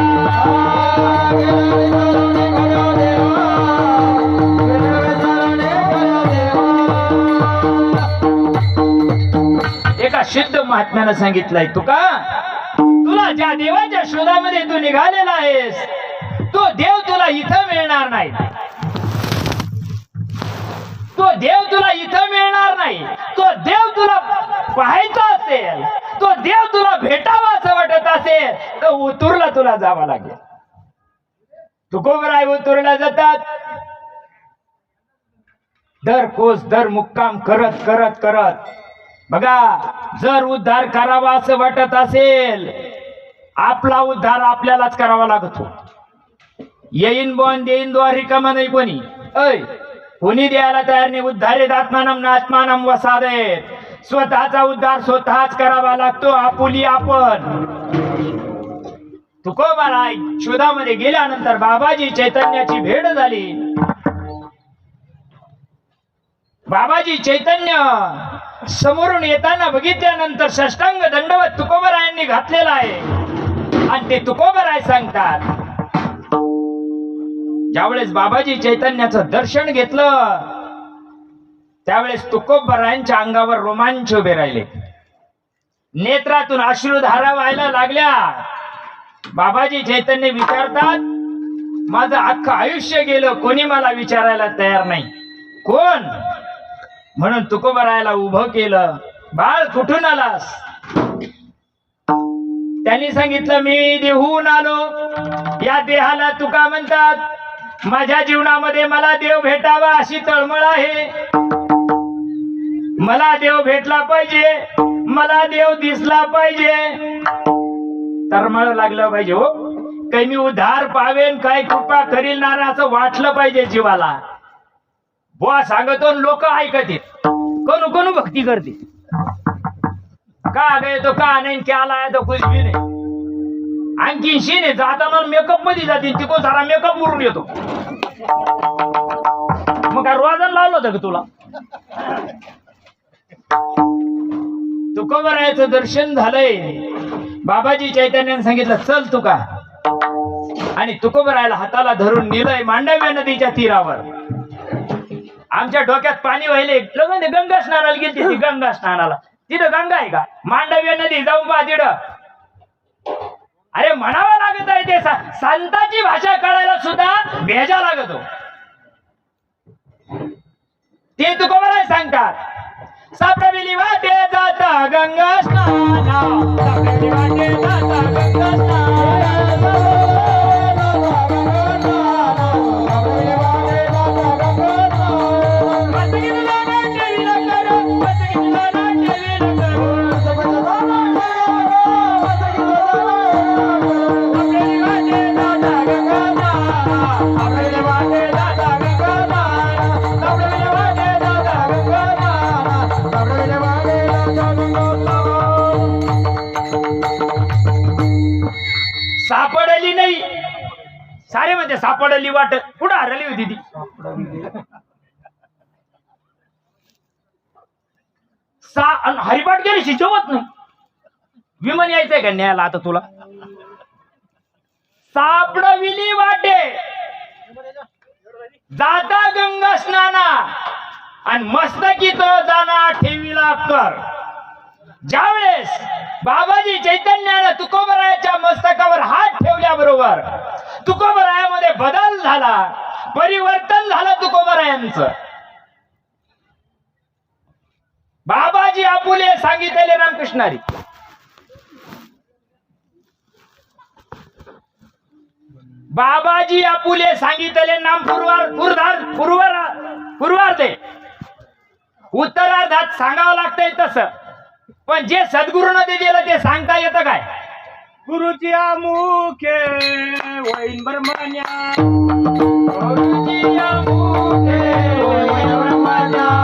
एका सिद्ध महात्म्यानं सांगितलंय, तुका तुला ज्या देवाच्या शोधामध्ये तू निघालेला आहेस तो देव तुला इथं मिळणार नाही, तो देव तुला इथं मिळणार नाही. तो देव तुला पाहायचा असेल, तो देव तुला भेटावा असं वाटत असेल तर उतुरला तुला जावं लागेल. तुकोबराय उतुरला जातात, दर कोस दर मुक्काम करत करत करत. बघा जर उद्धार करावा असं वाटत असेल, आपला उद्धार आपल्यालाच करावा लागतो. येईन बोन देईन द्वारी कमा नाही कोणी, ऐ कोणी द्यायला तयार नाही. उद्धारेत आत्मानम नात्मानम वसादेत, स्वतःचा उद्धार स्वतःच करावा लागतो, आपुली आपण. तुकोबराय शोधामध्ये गेल्यानंतर बाबाजी चैतन्याची भेट झाली. बाबाजी चैतन्य समोरून येताना बघितल्यानंतर षष्टांग दंडवत तुकोबरायांनी घातलेला आहे. आणि ते तुकोबराय सांगतात ज्यावेळेस बाबाजी चैतन्याचं दर्शन घेतलं त्यावेळेस तुकोबरायांच्या अंगावर रोमांच उभे राहिले, नेत्रातून अश्रुधारा व्हायला लागल्या. बाबाजी चैतन्य विचारतात माझं अख्खं आयुष्य गेलं, कोणी मला विचारायला तयार नाही, कोण? म्हणून तुकोबरायला उभं केलं. बाळ कुठून आलास? त्यांनी सांगितलं मी देहून आलो. या देहाला तुका म्हणतात. माझ्या जीवनामध्ये मला देव भेटावा अशी तळमळ आहे. मला देव भेटला पाहिजे, मला देव दिसला पाहिजे, तळमळ लागलं पाहिजे. हो काही मी उद्धार पावेन, काय कृपा करील ना असं वाटलं पाहिजे जीवाला. बुवा सांगतो लोक ऐकतील, कोण कोण भक्ती करते. का गए तो का नाही क्या लाया तो कुछ भी नाही. आणखी शीन आहे जाताना मेकअप मध्ये जातील तिकडून सारा मेकअप उरून येतो. मग काय रोजन लावलं होतं का तुला? तुकोबरायाचं दर्शन झालंय. बाबाजी चैतन्याने सांगितलं चल तुका, आणि तुकोबरायाला हाताला धरून नेलंय मांडव्य नदीच्या तीरावर. आमच्या डोक्यात पाणी वाहिले. लगन गंगा स्नानाला गेली ती. गंगा स्नानाला तिथं गंगा आहे का? मांडव्य नदी जाऊन पहा तिथं. अरे म्हणावं लागत आहे ते. संतांची भाषा कळायला सुद्धा भेजा लागतो. ते तुकोबराय सांगतात सापडविली वाटे जाता गंगा स्नाना, सापडविली वाटे जाता गंगा सापडली नाही. सारे म्हणते सापडली वाट. कुठं हरली होती ती? हरिपाठ गेली शिजवत नाही. विमान यायचंय का न्यायला आता तुला? सापडविली वाटे जाता गंगा स्नाना, आणि मस्तकी तो जाना ठेवीला कर. ज्यावेळेस बाबाजी चैतन्यानं तुकोबरायाच्या मस्तकावर हात ठेवल्याबरोबर तुकोबरायामध्ये बदल झाला, परिवर्तन झालं तुकोबरायांचं. बाबाजी आपुले सांगितलेले रामकृष्णारी. बाबाजी आपुले सांगितलेले नाम पूर्वार्धे उत्तरार्धात सांगावं लागतंय तसं. पण जे सद्गुरूनं ते दिलं ते सांगता येतं काय? गुरुची मुखे वैन ब्रह्मज्ञान, गुरुची मुखे वैन ब्रह्मज्ञान.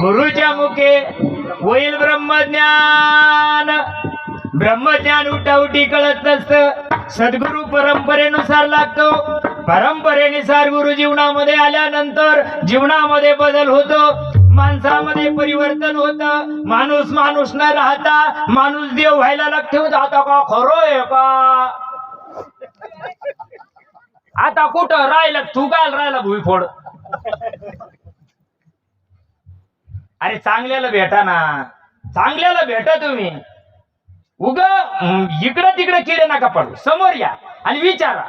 गुरुच्या मुखे होईल ब्रह्मज्ञान. ब्रह्मज्ञान उठाउठी कळत नसतं, सद्गुरु परंपरेनुसार लागतो. परंपरेनुसार गुरु जीवनामध्ये आल्यानंतर जीवनामध्ये बदल होतो, माणसामध्ये परिवर्तन होतं. माणूस न राहता माणूस देव व्हायला लागतो. आता का खरं आहे का? आता कुठं राहिलं? तू काय राहिला भुईफोड? अरे चांगल्याला भेटा ना, चांगल्याला भेटा तुम्ही. उग इकडं तिकडे किडे नका पडू. समोर या आणि विचारा.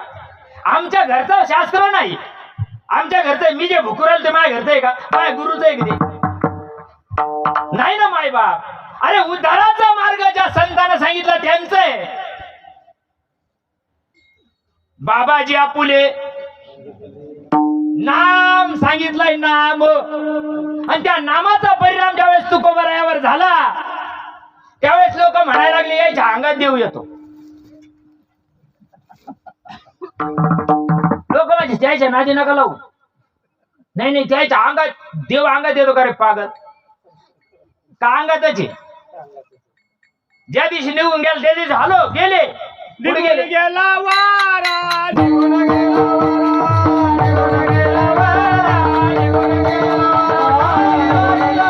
आमच्या घरचं शास्त्र नाही, आमच्या घरचं मी जे भुकुराल ते माझ्या घरचं आहे का? माझ्या गुरुचं आहे की नाही ना माय बाप. अरे उद्धाराचा मार्ग ज्या संतांना सांगितलं त्यांचं आहे. बाबाजी आपुले नाम सांगितलंय, नाम. आणि त्या नामाचा परिणाम ज्यावेळेस तुकोबरायावर झाला त्यावेळेस लोक म्हणायला लागले याच्या अंगात देव येतो. लोक म्हणजे त्याच्या नादी नका लावू. नाही त्याच्या अंगात देव अंगात येतो का रे पागल? का अंगातच आहे? ज्या दिवशी निघून गेले त्या दिवशी हलो गेले निघून गेला वारा, निघून गेला वारा, निघून गेला वारा, निघून गेला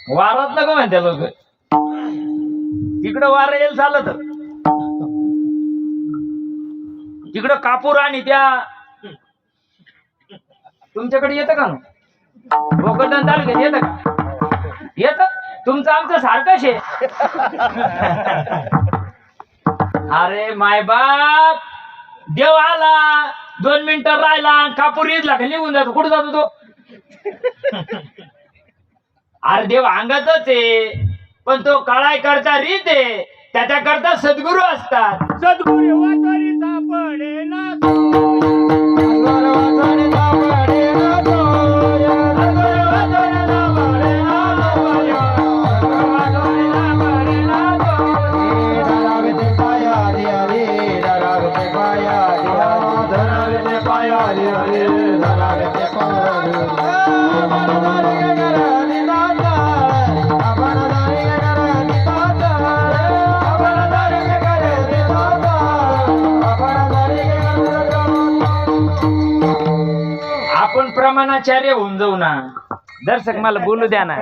वारात नको म्हणते लोक. तिकडं वार येईल झालं तर तिकडं कापूर आणि त्या तुमच्याकडे येतं का ना भोकरदन तालुक्यात येतं का? येत तुमचं आमचं सारखंच आहे. अरे माय बाप, देव आला 2 मिनिटं राहिला कापूर इजला का निघून जातो. कुठं जातो तो? अरे देव अंगातच आहे, पण तो कळायकरता रीत आहे, त्याच्याकरता सद्गुरू असतात. सद्गुरू वाचारीचा पडेना आपण प्रमाणाचार्य होऊन जाऊ ना. दर्शक मला बोलू द्या ना,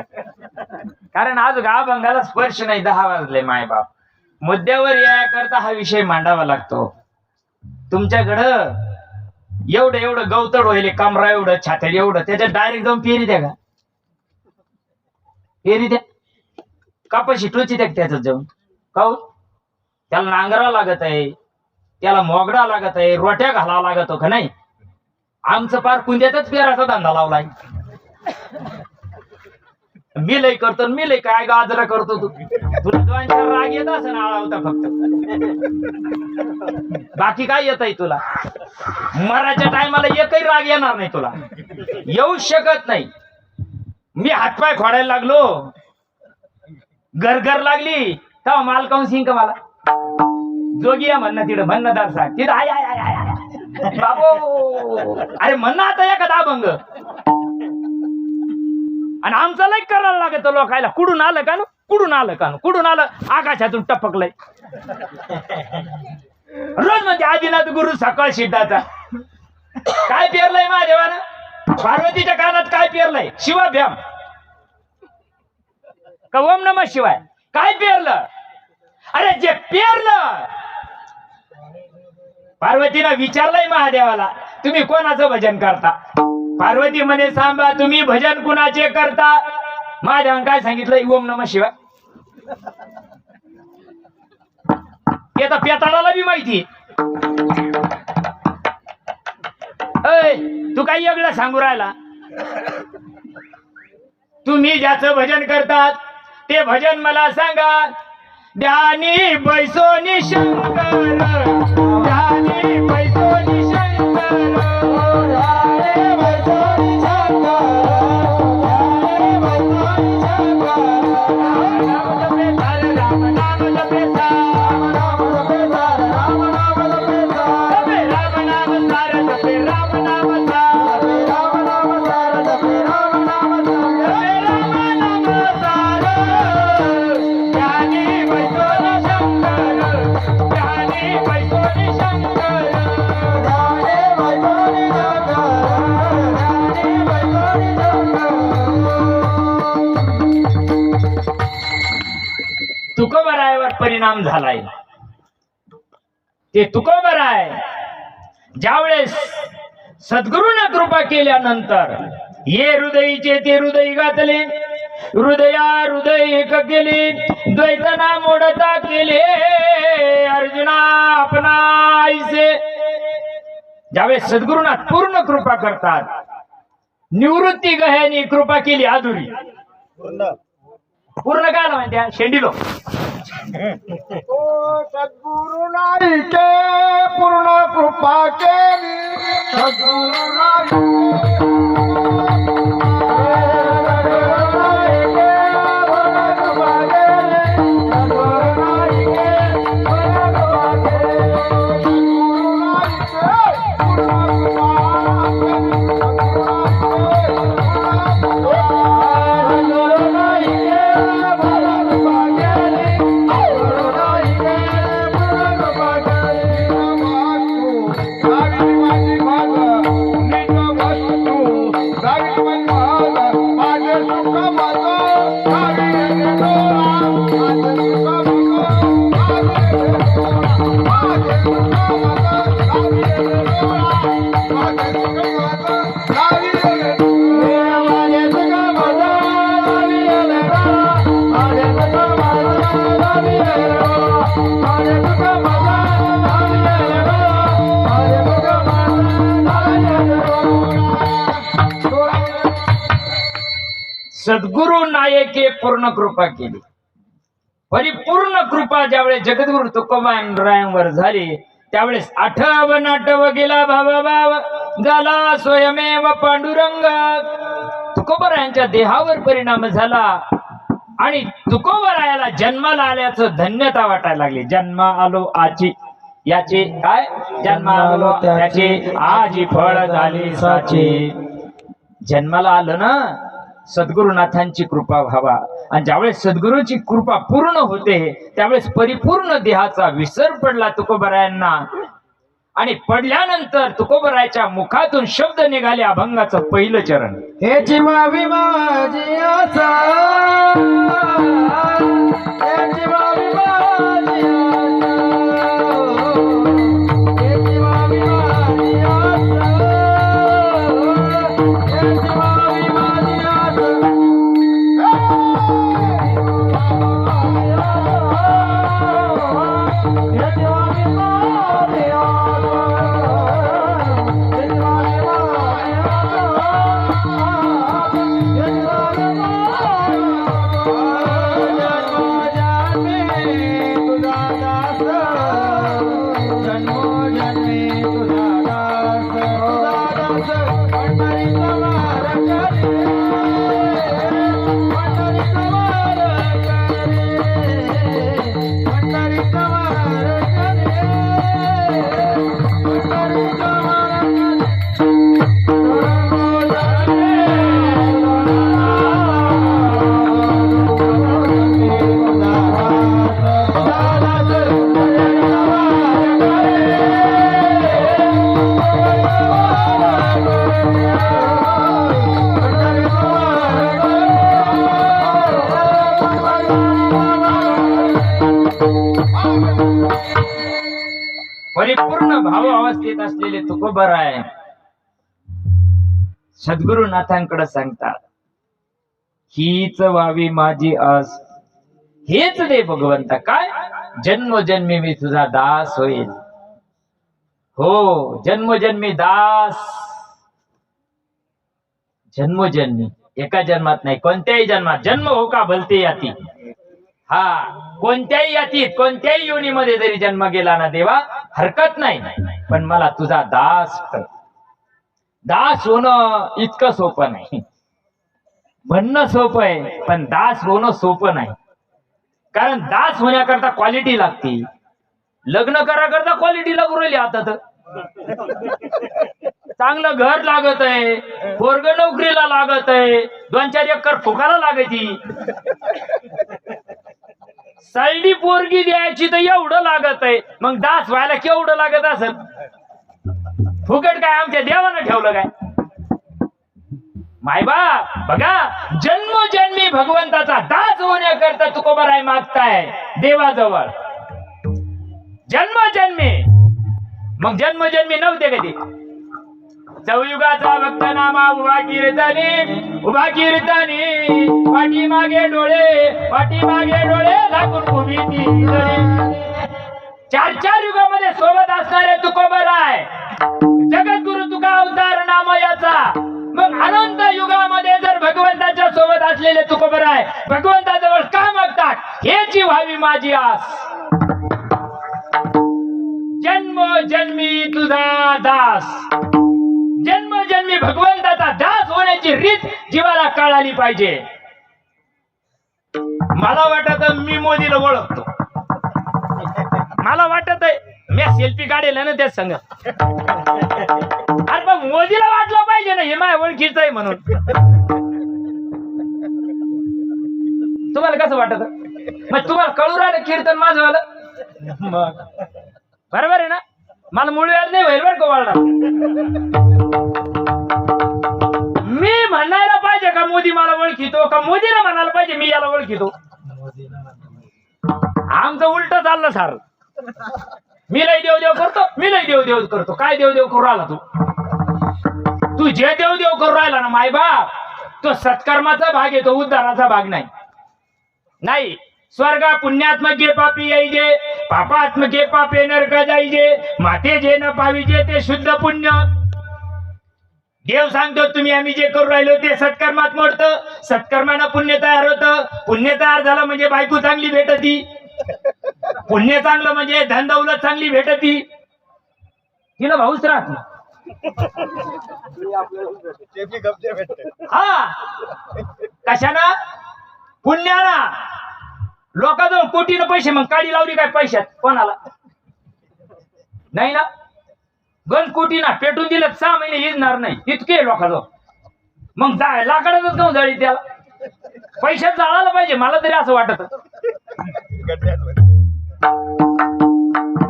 कारण आज गाभंगाला स्पर्श नाही. 10 वाजले मायबाप. मुद्द्यावर याकरता हा विषय मांडावा लागतो. तुमच्याकडं एवढं एवढं गवतड होईल, कमरा एवढं, छातड एवढं, त्याच्यात डायरेक्ट जाऊन पेरी द्या का? पेरी द्या कापाशी टोची द्या त्याच्यात जाऊन. काऊन? त्याला नांगरा लागत आहे, त्याला मोगडा लागत आहे, रोट्या घालावा लागतो का नाही? आमचं पार कुंद्यातच पेराचा धंदा लावलाय. मी लय करतो, मी लय काय गाजरा करतो. तुला 2-4 राग येत असं आळा होता फक्त, बाकी काय येत आहे तुला? मराच्या टायमाला एकही राग येणार नाही तुला, येऊ शकत नाही. मी हातपाय खोडायला लागलो, गरगर लागली तेव्हा मालकाऊन सिंक मला जोगी म्हणणं तिथं म्हणणं दार सांग तिथं आय आय आय आय बाबो. अरे म्हणणं आता एखादा अभंग, आणि आमचा लाईक करायला लागत लोकायला. कुठून आलं का? कुठून आलं का? कुठून आलं? आकाशातून टपकलंय. रोज म्हणजे आदिनाथ गुरु सकाळ सिद्धाचा काय पेरलंय महादेवानं? पार्वतीच्या कानात काय पेरलंय? शिवाभ्याम का ओम नमः शिवाय? काय पेरलं? अरे जे पेरलं, पार्वतीनं विचारलंय महादेवाला, तुम्ही कोणाचं भजन करता? पार्वती म्हणे सांबा, तुम्ही भजन कुणाचे करता? महादेवानं काय सांगितलं? ओम नमः शिवाय. येता पेताळाला बी माहिती. अय तू काही वेगळं सांगू राहिला? तुम्ही ज्याचं भजन करतात ते भजन मला सांगा. ध्यानी बैसोनी शंकर, ध्यानी बैसोनी शंकर, ध्यानी बैसोनी शंकर, ध्यानी बैसोनी शंकर. राम नाम जपे सार, राम नाम जपे सार, राम नाम जपे सार, राम नाम सार जपे, राम नाम सार, राम नाम सार जपे, राम नाम सार, राम नाम सार. ध्यानी बैसोनी शंकर, ध्यानी बैसोनी शंकर, ध्यानी बैसोनी शंकर, ध्यानी बैसोनी शंकर. तुकोबरायावर परिणाम झालाय. ते तुकोबराय ज्यावेळेस सद्गुरूने कृपा केल्यानंतर ये हृदयीचे ते हृदय घातले, हृदया हृदय एक केले, द्वैतना मोडता केले अर्जुना आपणा आईसे. ज्यावेळेस सद्गुरूंना पूर्ण कृपा करतात, निवृत्ती गह्यानी कृपा केली अधुरी. पूर्ण काय म्हणत्या शेंडीलो सद्गुरु नाही के पूर्ण कृपा केली, सद्गुरु सद्गुरु नायके पूर्ण कृपा केली. परिपूर्ण कृपा ज्यावेळेस जगद्गुरु तुकोबारायांवर झाली त्यावेळेस आठव गेला भाव झाला स्वयमेव पांडुरंग. तुकोबारायांच्या देहावर परिणाम झाला आणि तुकोबारायाला जन्माला आल्याचं धन्यता वाटायला लागली. जन्म आलो आजी याचे काय जन्म आलो त्याचे आजी फळ झाली साची. जन्माला आलं ना सद्गुरुनाथांची कृपा व्हावा आणि ज्यावेळेस सद्गुरूंची कृपा पूर्ण होते त्यावेळेस परिपूर्ण देहाचा विसर पडला तुकोबारायांना आणि पडल्यानंतर तुकोबारायाच्या मुखातून शब्द निघाले अभंगाचं पहिलं चरण. हे जीवावी माझी आसा, हे जीवावी माझी आसा, हे जीवावी माझी आसा, हे जीवावी माझी आसा. हे जीवावी माझी परिपूर्ण भाव अवस्थेत असलेले तुकोबाराय सद्गुरुनाथांकडे सांगतात हीच व्हावी माझी आस. हेच दे भगवंता काय जन्मोजन्मी मी तुझा दास होईल. हो जन्मोजन्मी दास. जन्मोजन्मी एका जन्मात नाही कोणत्याही जन्मात जन्म हो का भलते याती. हा कोणत्याही यातीत कोणत्याही योनीमध्ये जरी जन्म गेला ना देवा हरकत नाही पण मला तुझा दास कर. दास होणं इतकं सोपं नाही. म्हणणं सोपं आहे पण दास होणं सोपं नाही. कारण दास होण्याकरता क्वालिटी लागते. लग्न कराकरता क्वालिटी लागू राहिली आता तर. चांगलं घर लागत आहे, पोरग नोकरीला लागत आहे, 2-4 एकर फुकाला लागायची. साईडी पोरगी द्यायची तर एवढं लागत आहे मग दास व्हायला केवढं लागत असेल. फुकट काय आमच्या देवानं ठेवलं काय. मायबा बघा जन्मोजन्मी भगवंताचा दास होण्याकरता तुकोबाराय मागताय देवाजवळ. जन्मोजन्मी मग जन्मोजन्मी नव्हते कधी. चौयुगाचा भक्त नामा उभा कीर्तनी पाठीमागे डोळे झाकून उभी ती. 4 युगामध्ये सोबत असणारे तुकोबाराय जगद्गुरु तुका अवतार नाम याचा. मग अनंत युगामध्ये जर भगवंताच्या सोबत असलेले तुकोबाराय भगवंताजवळ का मागतात हेची व्हावी माझी आस. जन्मोजन्मी तुझा दास. जन्मोजन्मी भगवंताचा दास होण्याची रीत जीवाला कळाली पाहिजे. मला वाटत मी मोदीला ओळखतो. मला वाटत मी सेल्फी काढेल ना त्याच संग. अरे मग मोदीला वाटलं पाहिजे ना हे माझ्या ओळखीचं आहे म्हणून. तुम्हाला कसं वाटत मग तुम्हाला कळू राहिलं कीर्तन माझं वालं बरोबर आहे ना. मला मूळ व्याज नाही होईल बरं का वाढणार. मी म्हणायला पाहिजे का मोदी मला ओळखितो का मोदीला म्हणायला पाहिजे मी याला ओळखितो. आमचं उलट चाललं सार. मी लय देव करतो मी लय देव करतो. काय देव करू राहिला तू जे देव करू राहिला ना माय बाप तो सत्कर्माचा भाग आहे तो उद्धाराचा भाग नाही. स्वर्गा पुण्यात्मके पापी यायजे पापात्मके पापे नरक जायजे माते जे न पाविजे ते शुद्ध पुण्य. देव सांगतो तुम्ही आम्ही जे करू राहिलो ते सत्कर्मात मोडतं, सत्कर्मानं पुण्य तयार होतं, पुण्य तयार झालं म्हणजे बायको चांगली भेटती, पुण्य चांगलं म्हणजे धन दौलत चांगली भेटती, तिला भाऊच राहत नाही. हा कशाना? पुण्याला. लोकांजवळ कोटीनं पैसे, मग काडी लावली काय पैशात कोणाला? नाही ना. गण कोटी ना पेटून दिलं 6 महिने येणार नाही इतके लोकांजवळ. मग लाकडातच घेऊन जाळी त्याला. पैशात जाळायला पाहिजे, मला तरी असं वाटत.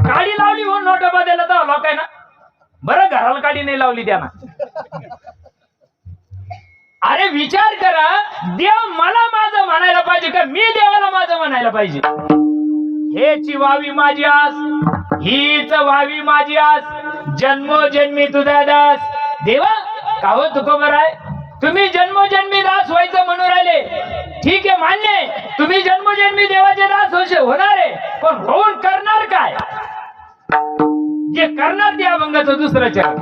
काडी लावली हो नोट बदलला तर लोकांना. बरं घराला काडी नाही लावली त्यानं. अरे विचार करा, देव मला माझं म्हणायला पाहिजे का मी देवाला माझं म्हणायला पाहिजे? हेची व्हावी माझी आस, हीच व्हावी माझी आस, जन्मोजन्मी तुझा दास. देवा का हो तुकोबर आहे, तुम्ही जन्मोजन्मी दास व्हायचं म्हणून राहिले. ठीक आहे, मान्य आहे, तुम्ही जन्मोजन्मी देवाचे दास होणार आहे. पण होऊन करणार काय? जे करणार ते अभंगाचं दुसरं चरण.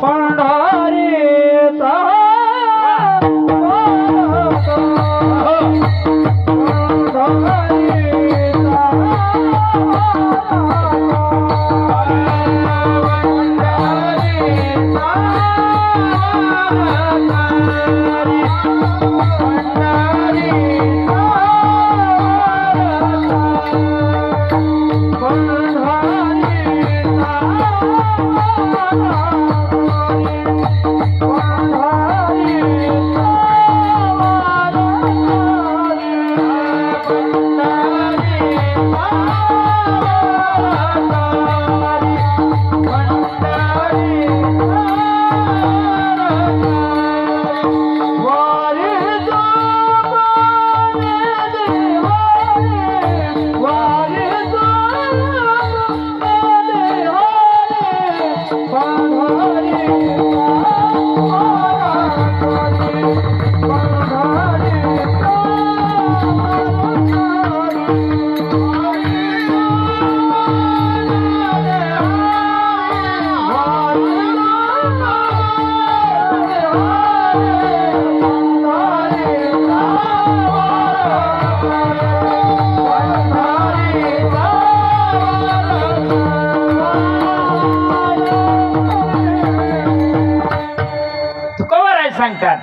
सांगतात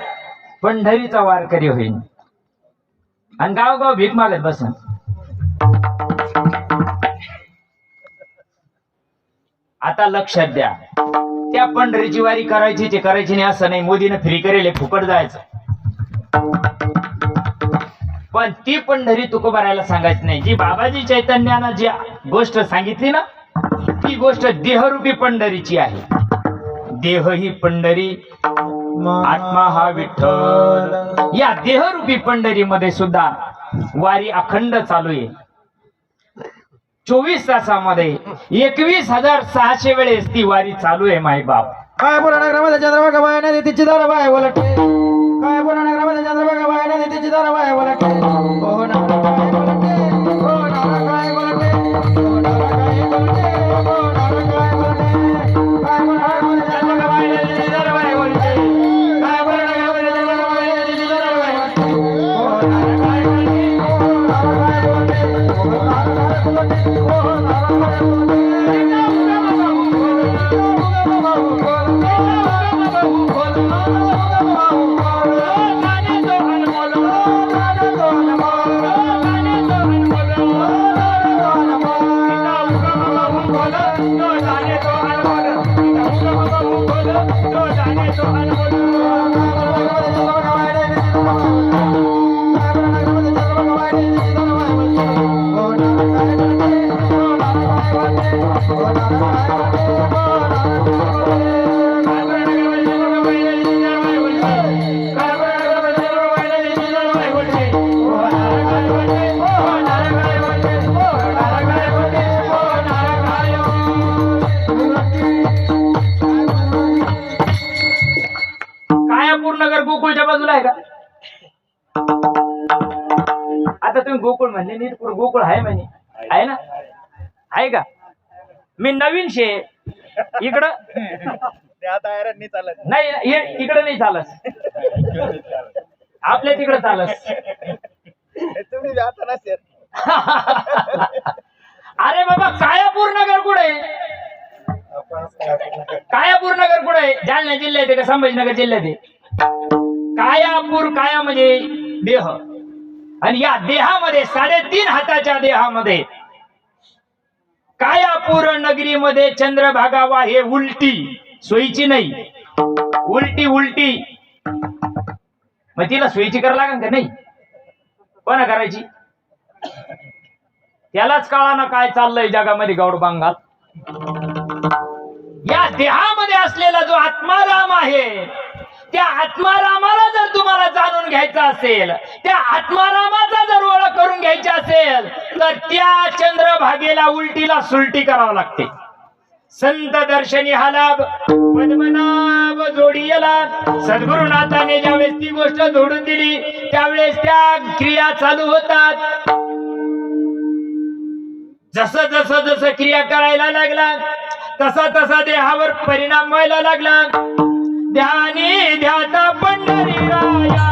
पंढरीचा वारकरी होईल आणि गावगाव भीक मागत बसन. आता लक्षात द्या, त्या पंढरीची वारी करायची ते करायची नाही असं नाही. मोदीनं फ्री करेल, फुकट जायचं. पण ती पंढरी तुकोबारायला सांगायची नाही. जी बाबाजी चैतन्यानं जी गोष्ट सांगितली ना, ती गोष्ट देहरूपी पंढरीची आहे. देह ही पंढरी, आत्मा हा विठ्ठल. या देहरूपी पंढरीमध्ये सुद्धा वारी अखंड चालू आहे. 24 तासामध्ये 21,600 वेळेस ती वारी चालू आहे. माय बाप काय पुराण ग्रामाच्या चंद्रभागा बायने तिची दार बाय वलटे. काय पुराण ग्रामाच्या चंद्रभागा बायने तिची दार बाय वलटे. हो ना काय वलटे, हो ना काय वलटे, हो ना काय वलटे, हो ना काय वलटे. काय पुराण ग्रामाच्या चंद्रभागा बायने तिची दार बाय वलटे. काय पुराण ग्रामाच्या चंद्रभागा बायने तिची दार बाय वलटे. हो ना काय वलटे, हो ना काय वलटे, हो ना काय वलटे, हो ना काय वलटे. नगर गोकुळच्या बाजूला आहे का? आता तुम्ही गोकुळ म्हणले, नीट गोकुळ आहे म्हणे, आहे ना? आहे का? मी नवीन शे इकडं नाही इकडे नाही चालत, आपल्या तिकडे चालत. अरे बाबा कायापूर नगर कुठे? कायापूर नगर कुठे? जालना जिल्ह्यात आहे का संभाजीनगर जिल्ह्यात आहे? कायापूर, काया म्हणजे देह, आणि या देहामध्ये 3.5 हाताच्या देहामध्ये कायापूर नगरीमध्ये चंद्रभागा वाहे उलटी, सोयीची नाही, उलटी उलटी. मग तिला सोयीची करायला लागेल का नाही? कोणा करायची? त्यालाच कळा ना काय चाललंय जगामध्ये गौडबांगात. या देहामध्ये असलेला जो आत्माराम आहे, त्या आत्मारामाला जर तुम्हाला जाणून घ्यायचं असेल, त्या आत्मारामाचा जर ओळख करून घ्यायची असेल, तर त्या चंद्रभागेला उलटीला सुलटी करावं लागते. संत दर्शनी हा लाभ, पद्मनाभ जोडीला. सद्गुरुनाथाने ज्यावेळेस ती गोष्ट जोडून दिली, त्यावेळेस त्या क्रिया चालू होतात. जसं जसं जसं क्रिया करायला लागला, तसा तसा देहावर परिणाम व्हायला लागला. ध्यानी ध्याता पंढरी राया,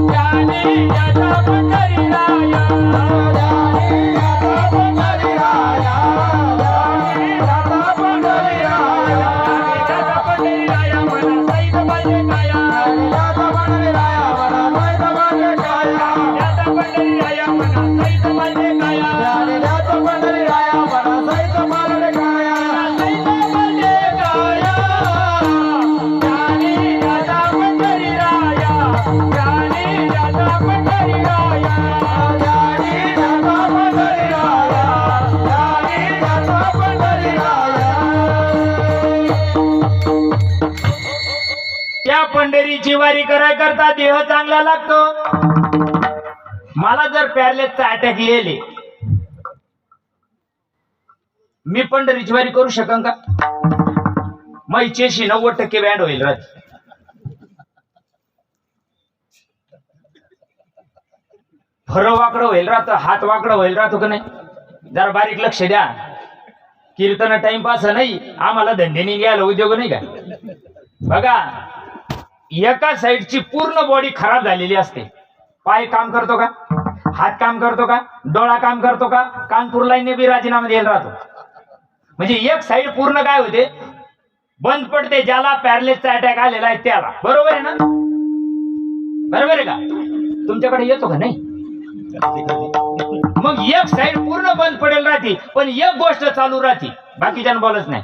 ध्यानी ध्याता पंढरी राया, ध्यानी ध्याता पंढरी राया, ध्यानी ध्याता पंढरी राया, ध्याता पंढरी राया मला सहित पाहिजे काया, ध्याता पंढरी राया मला सहित पाहिजे काया, ध्याता पंढरी राया मला सहित पाहिजे काया, ध्याता पंढरी राया मला सहित पाहिजे काया, सहित पाहिजे काया. त्या पंढरीची वारी कराय करता देह चांगला लागतो. मला जर पॅरलेसचा अटॅक येईल, मी पंढरीची वारी करू शकन का? मग 80-90% बँड होईल रात. फरं वाकडं होईल राहतं, हात वाकडं होईल राहतो का नाही? जरा बारीक लक्ष द्या. कीर्तन टाइमपास नाही, आम्हाला धंदेनी घ्यायला उद्योग नाही का? बघा, एका साईडची पूर्ण बॉडी खराब झालेली असते. पाय काम करतो का? हात काम करतो का? डोळा काम करतो का? कानपूर लाईनने बी राजीनामा द्यायला राहतो. म्हणजे एक साईड पूर्ण काय होते, बंद पडते. ज्याला पॅरलेसचा अटॅक आलेला आहे त्याला. बरोबर आहे ना? बरोबर आहे का? तुमच्याकडे येतो का नाही? मग एक साईड पूर्ण बंद पडेल राहते, पण एक गोष्ट चालू राहते. बाकीच्यानं बोलत नाही.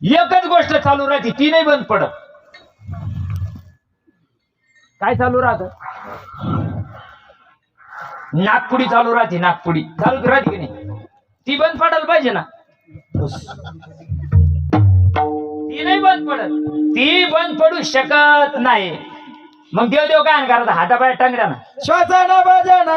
एकच गोष्ट चालू राहते, ती नाही बंद पडत. काय चालू राहत? नागपुडी चालू राहते. नागपुडी चालू राहते की नाही? ती बंद पडायला पाहिजे ना. ती नाही बंद पडत, ती बंद पडू शकत नाही. मग देव देव काय करत? हातापाय टांगड्यानं श्वासन भजन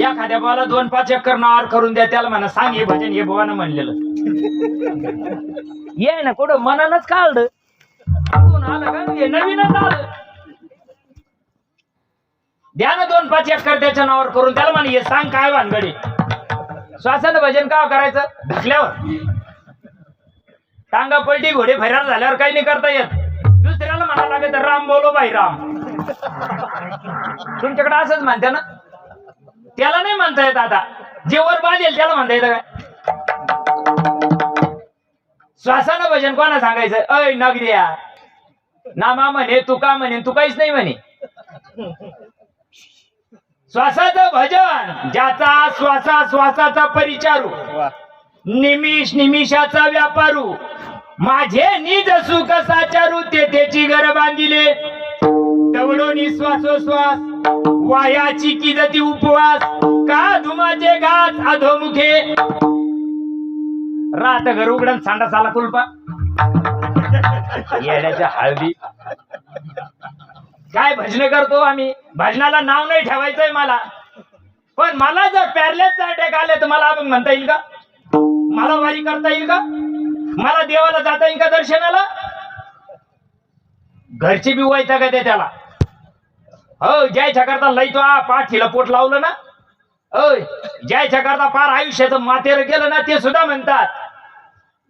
एखाद्या बाला 2-5 एकर नावार करून द्या, त्याला म्हणा सांग हे भजन हे भवानं म्हणलेलं. ये ना कुठं मनानच काढलं, आलं का हे नवीनच आलं. द्या ना 2-5 एकर त्याच्या नावावर करून, त्याला म्हणा हे सांग काय भानगडी. श्वासानं भजन का करायचं? ढकल्यावर टांगा पलटी घोडे फैरार झाल्यावर काही नाही करता येत. दुसऱ्याला म्हणा लागेल तर राम बोलो भाई राम. तुमच्याकडे असंच म्हणते ना? त्याला नाही म्हणता येत. आता जे वर बांधेल त्याला म्हणता येतं काय? श्वासानं भजन कोणा सांगायचं? अय नगरिया, नामा म्हणे, तुका म्हणे, तू काहीच नाही म्हणे. श्वासाचं भजन, ज्याचा श्वासाचा परिचारू, निमिष निमिषाचा व्यापारू, माझे निज सुख साचारू ते त्याची घर बांधिले दवडोनी श्वासोश्वास वायाची किजती उपवास का धुमाचे घास अधोमुखे रात घर उघडून सांडा साला कुलपा येण्याच्या हळदी काय भजन करतो आम्ही भजनाला नाव नाही ठेवायचंय मला पण मला जर पॅरलेसचा अटॅक आले तर मला आपण म्हणता येईल का मला वारी करता येईल का मला देवाला जाता येईल का दर्शनाला घरची बी व्हायचा का ते त्याला हो ज्याच्या करता लई तो पाठीला पोट लावलं ना होय ज्याच्या करता फार आयुष्याचं मातेर केलं ना ते सुद्धा म्हणतात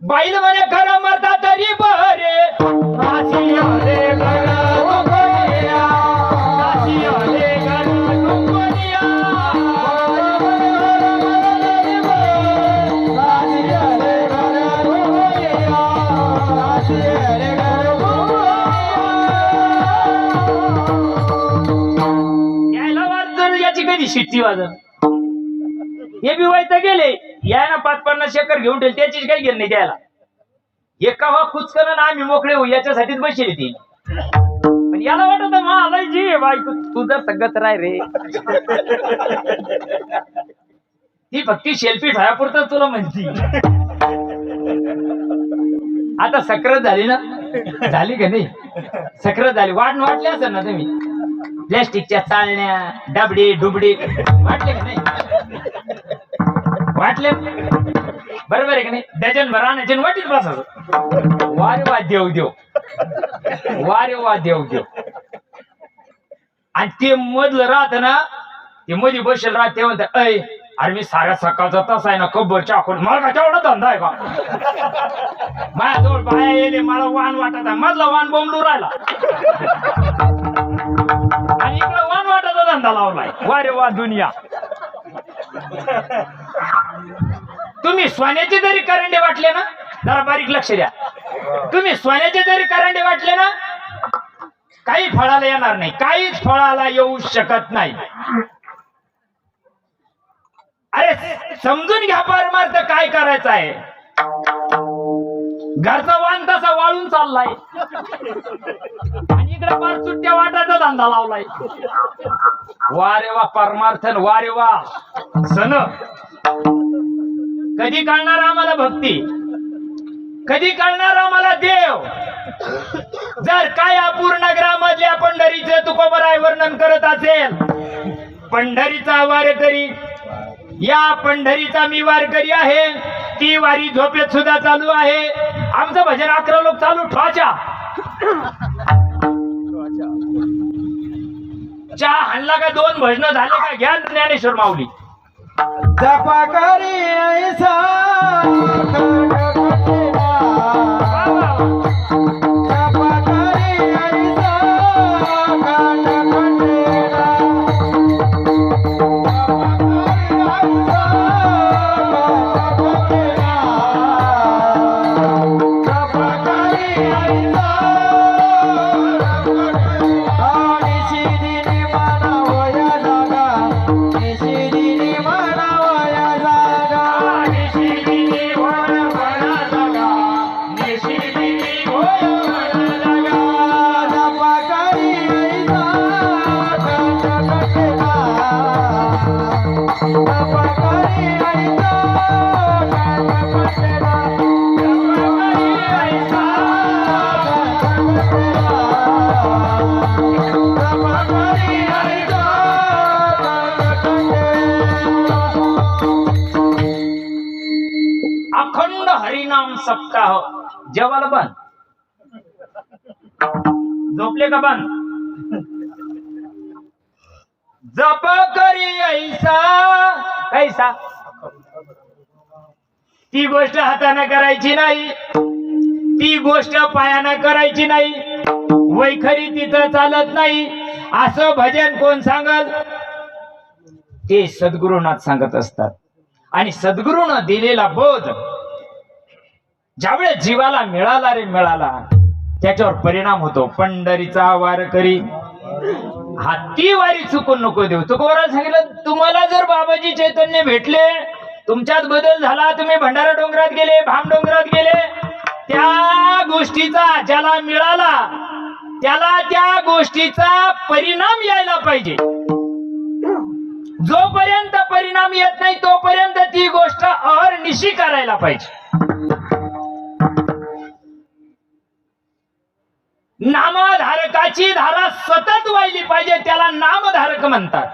बाईल म्हणे खरं मरता तरी बरे काशी आले घरा डोंगरिया, काशी आले घरा डोंगरिया. यायला वाजत याची कधी शिट्टी वाजत हे बी व्हायचं गेले या ना 5-50 एकर घेऊन ठेवले त्याची काही घेणं नाही द्यायला एका खुचकन ना आम्ही मोकळे होऊ याच्यासाठीच बसले ती पण याला वाटत मला जी बायको तू जर सगळंच राय रे ती फक्त सेल्फी ठेवापुरतं तुला म्हणती आता सक्रात झाली ना झाली का नाही सक्रात झाली वाटले असेल ना तुम्ही प्लॅस्टिकच्या चालण्या डबडी डुबडी वाटले का नाही वाटले बरोबर आहे का नाही डझन भर आणायचे वाटीत बसायचं वारे वा देव देव वारे वा देव देव आणि ते मधलं राहत ना ते मध्ये बसेल राहत ते म्हणतात अय अरे मी साऱ्या सकाळचा तसा आहे ना कब्बर चाकून मला का तेवढा धंदा आहे का माझ्याजवळ बाया येले मला वाण वाटत आहे मधला वाण बोंबलू राहिला आणि इकडे वाण वाटाचा धंदा लावलाय वारे वा दुनिया तुम्ही सोन्याचे जरी करंडे वाटले ना जरा बारीक लक्ष द्या तुम्ही सोन्याचे जरी करंडे वाटले ना काही फळाला येणार नाही काहीच फळाला येऊ शकत नाही अरे समजून घ्या परमार्थ काय करायचं आहे घरचा वाण तसा वाळून चाललाय आणि इकडे फार सुट्ट्या वाटाचा धंदा लावलाय वारे वा परमार्थन वारे वा सन कधी कळणार आम्हाला भक्ती कधी कळणार आम्हाला देव जर काय अपूर्ण ग्रामातल्या पंढरीचे तुकोबराय वर्णन करत असेल पंढरीचा वारकरी या पंढरीचा मी वारकरी आहे ती वारी झोपेत सुद्धा चालू आहे आमचं भजन 11 लोक चालू ठेवाच्या चहा हाणला का 2 भजन झाले का घ्या ज्ञानेश्वर माऊली जपा करी ऐसा अखंड हरिनाम सप्ताह जेवायला बंद झोपले का बंद जप करी ऐसा कैसा ती गोष्ट हाताने करायची नाही ती गोष्ट पायाने करायची नाही वैखरी तिथं चालत नाही असं भजन कोण सांगल ते सद्गुरुनाथ सांगत असतात आणि सद्गुरूनं दिलेला बोध ज्यावेळेस जीवाला मिळाला रे मिळाला त्याच्यावर परिणाम होतो पंढरीचा वारकरी हा ती वारी चुकून नको देऊ तुकोबराला सांगितलं तुम्हाला जर बाबाजी चैतन्य भेटले तुमच्यात बदल झाला तुम्ही भंडारा डोंगरात गेले भाम डोंगरात गेले त्या गोष्टीचा ज्याला मिळाला त्याला त्या गोष्टीचा परिणाम यायला पाहिजे. जोपर्यंत परिणाम येत नाही तोपर्यंत ती गोष्ट अहर्निशी करायला पाहिजे. नामधारकाची धारा सतत वाहिली पाहिजे, त्याला नामधारक म्हणतात.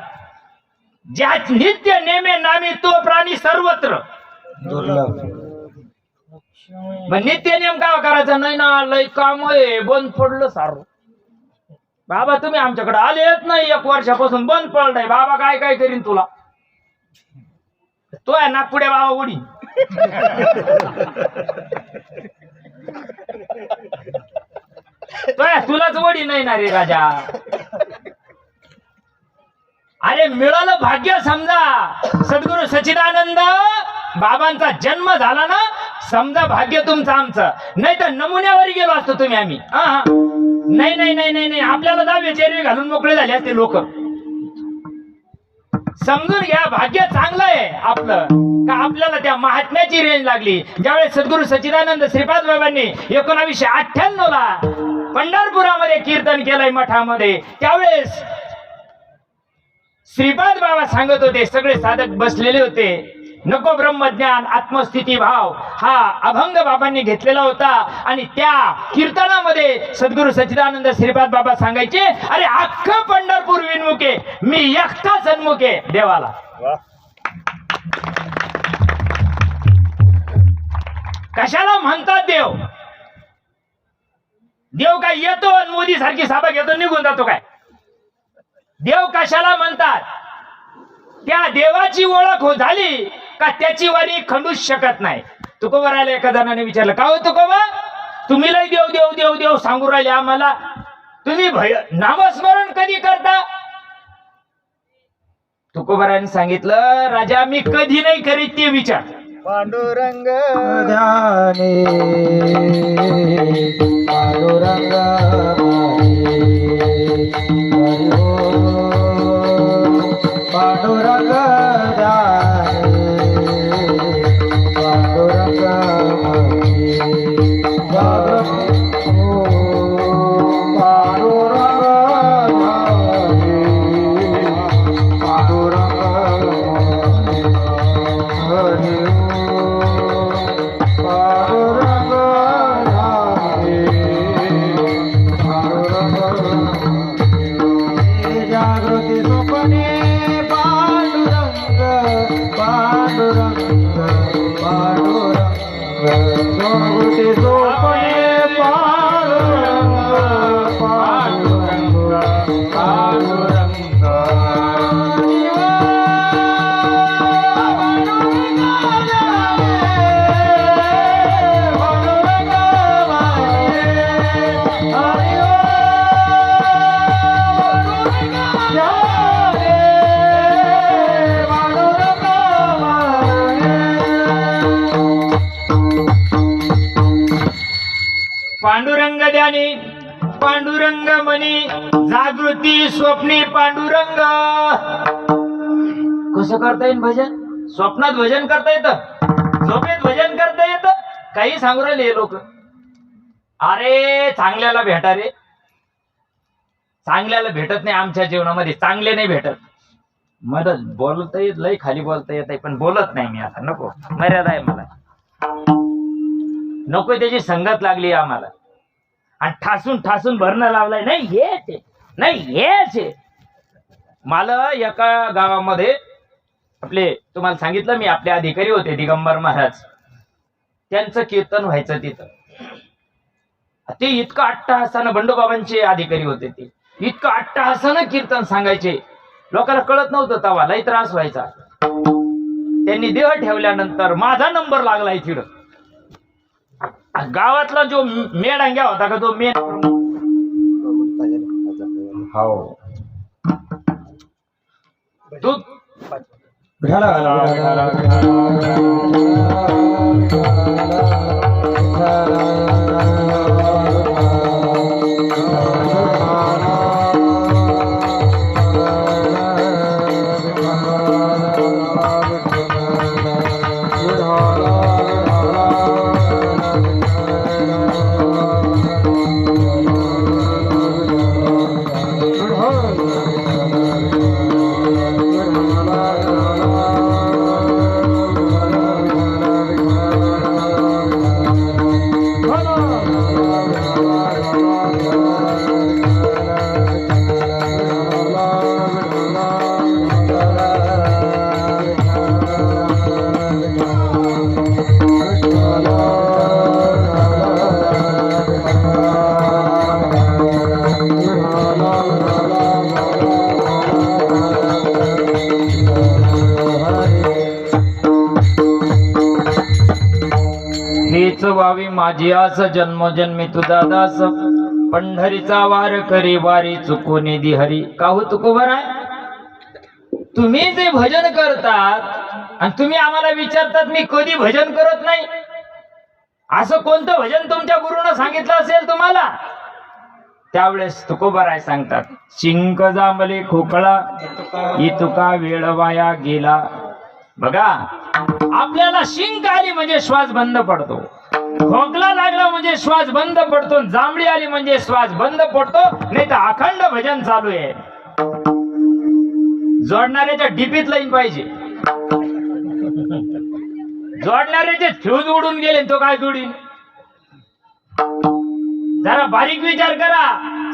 ज्या नित्य नेमे नामी तो प्राणी सर्वत्र. मग नित्य नेम काय करायचा नाही ना, लय काम आहे बंद पडलं सारं. बाबा तुम्ही आमच्याकडे आलेच नाही, 1 वर्षापासून बंद पडलंय. बाबा काय काय करीन तुला, तो आहे नागपुढे बाबा उडी. तुलाच वडी नाही ना रे राजा. अरे मिळालं भाग्य समजा. सद्गुरु सच्चिदानंद बाबांचा जन्म झाला ना, समजा भाग्य तुमचं आमचं. नाही तर नमुन्यावर गेलो असतो तुम्ही आम्ही. नाही नाही नाही नाही नाही, आपल्याला दावे चेरवे घालून मोकळे झाले असते लोक. समजून घ्या, भाग्य चांगलं आहे आपलं का आपल्याला त्या महात्म्याची रेंज लागली. ज्यावेळेस सद्गुरु सच्चिदानंद श्रीपाद बाबांनी 1998 ला पंढरपुरामध्ये कीर्तन केलंय मठामध्ये, त्यावेळेस श्रीपाद बाबा सांगत होते, सगळे साधक बसलेले होते. नको ब्रह्मज्ञान आत्मस्थिती भाव हा अभंग बाबांनी घेतलेला होता. आणि त्या कीर्तनामध्ये सद्गुरु सच्चिदानंद श्रीपाद बाबा सांगायचे, अरे अख्खं पंढरपूर विनमुखे, मी एकटा सन्मुखे देवाला. कशाला म्हणतात देव? देव काय येतो आणि मोदी सारखी सभा घेतो निघून जातो काय? देव कशाला म्हणतात? त्या देवाची ओळख हो झाली का त्याची वारी खंडूच शकत नाही. तुकोबारायला एका जणाने विचारलं, का हो तुकोबा, तुम्ही लय देव देव देव देव सांगू राहिले आम्हाला, तुम्ही नामस्मरण कधी करता? तुकोबारायने सांगितलं, राजा मी कधी नाही करीत ते विचार. पांडुरंग ध्याने पांडुरंग पांडुरंग पांडुरंग ध्यानी पांडुरंग मनी जागृती स्वप्नी पांडुरंग. कसं करता येईल भजन? स्वप्नात भजन करता येतं, झोपेत भजन करता येतं, काही सांगू राहिले लोक. अरे चांगल्याला भेटा रे, चांगल्याला भेटत नाही आमच्या जीवनामध्ये, चांगले नाही भेटत. मला बोलता येत, लय खाली बोलता येत आहे पण बोलत नाही मी आता. नको, मर्यादा आहे मला, नको त्याची संगत लागली आम्हाला. आणि ठासून ठासून भरणं लावलंय, नाही हेच आहे, नाही हेच आहे. मला एका गावामध्ये आपले, तुम्हाला सांगितलं मी, आपले अधिकारी होते दिगंबर महाराज, त्यांचं कीर्तन व्हायचं तिथं. ते इतकं अट्टहासानं, बंडोबाबांचे अधिकारी होते ते, इतकं अट्टहासानं कीर्तन सांगायचे, लोकांना कळत नव्हतं तवा, लई त्रास व्हायचा. त्यांनी देह ठेवल्यानंतर माझा नंबर लागला तिथं. गावातला जो मेडांग्या होता का, तो मेन, हो तू हीच व्हावी माझी आस जन्मोजन्मी तुझा दास पंढरीचा वार करी वारी चुकून दि हरी. का हो तुकोबर आहे तुम्ही जे भजन करतात आणि तुम्ही आम्हाला विचारतात मी कधी भजन करत नाही. असं कोणतं भजन तुमच्या गुरुनं सांगितलं असेल तुम्हाला? त्यावेळेस तुकोबाराय सांगतात शिंक जांभले खोकळा इतुका वेळ वाया गेला. बघा आपल्याला शिंक आली म्हणजे श्वास बंद पडतो, खोकला लागला म्हणजे श्वास बंद पडतो, जांभळी आली म्हणजे श्वास बंद पडतो, नाही तर अखंड भजन चालू आहे. जोडणाऱ्याच्या डिपीत लाईन पाहिजे. जोडणाऱ्याचे फ्यूज उडून गेले तो काय जोडीन? जरा बारीक विचार करा.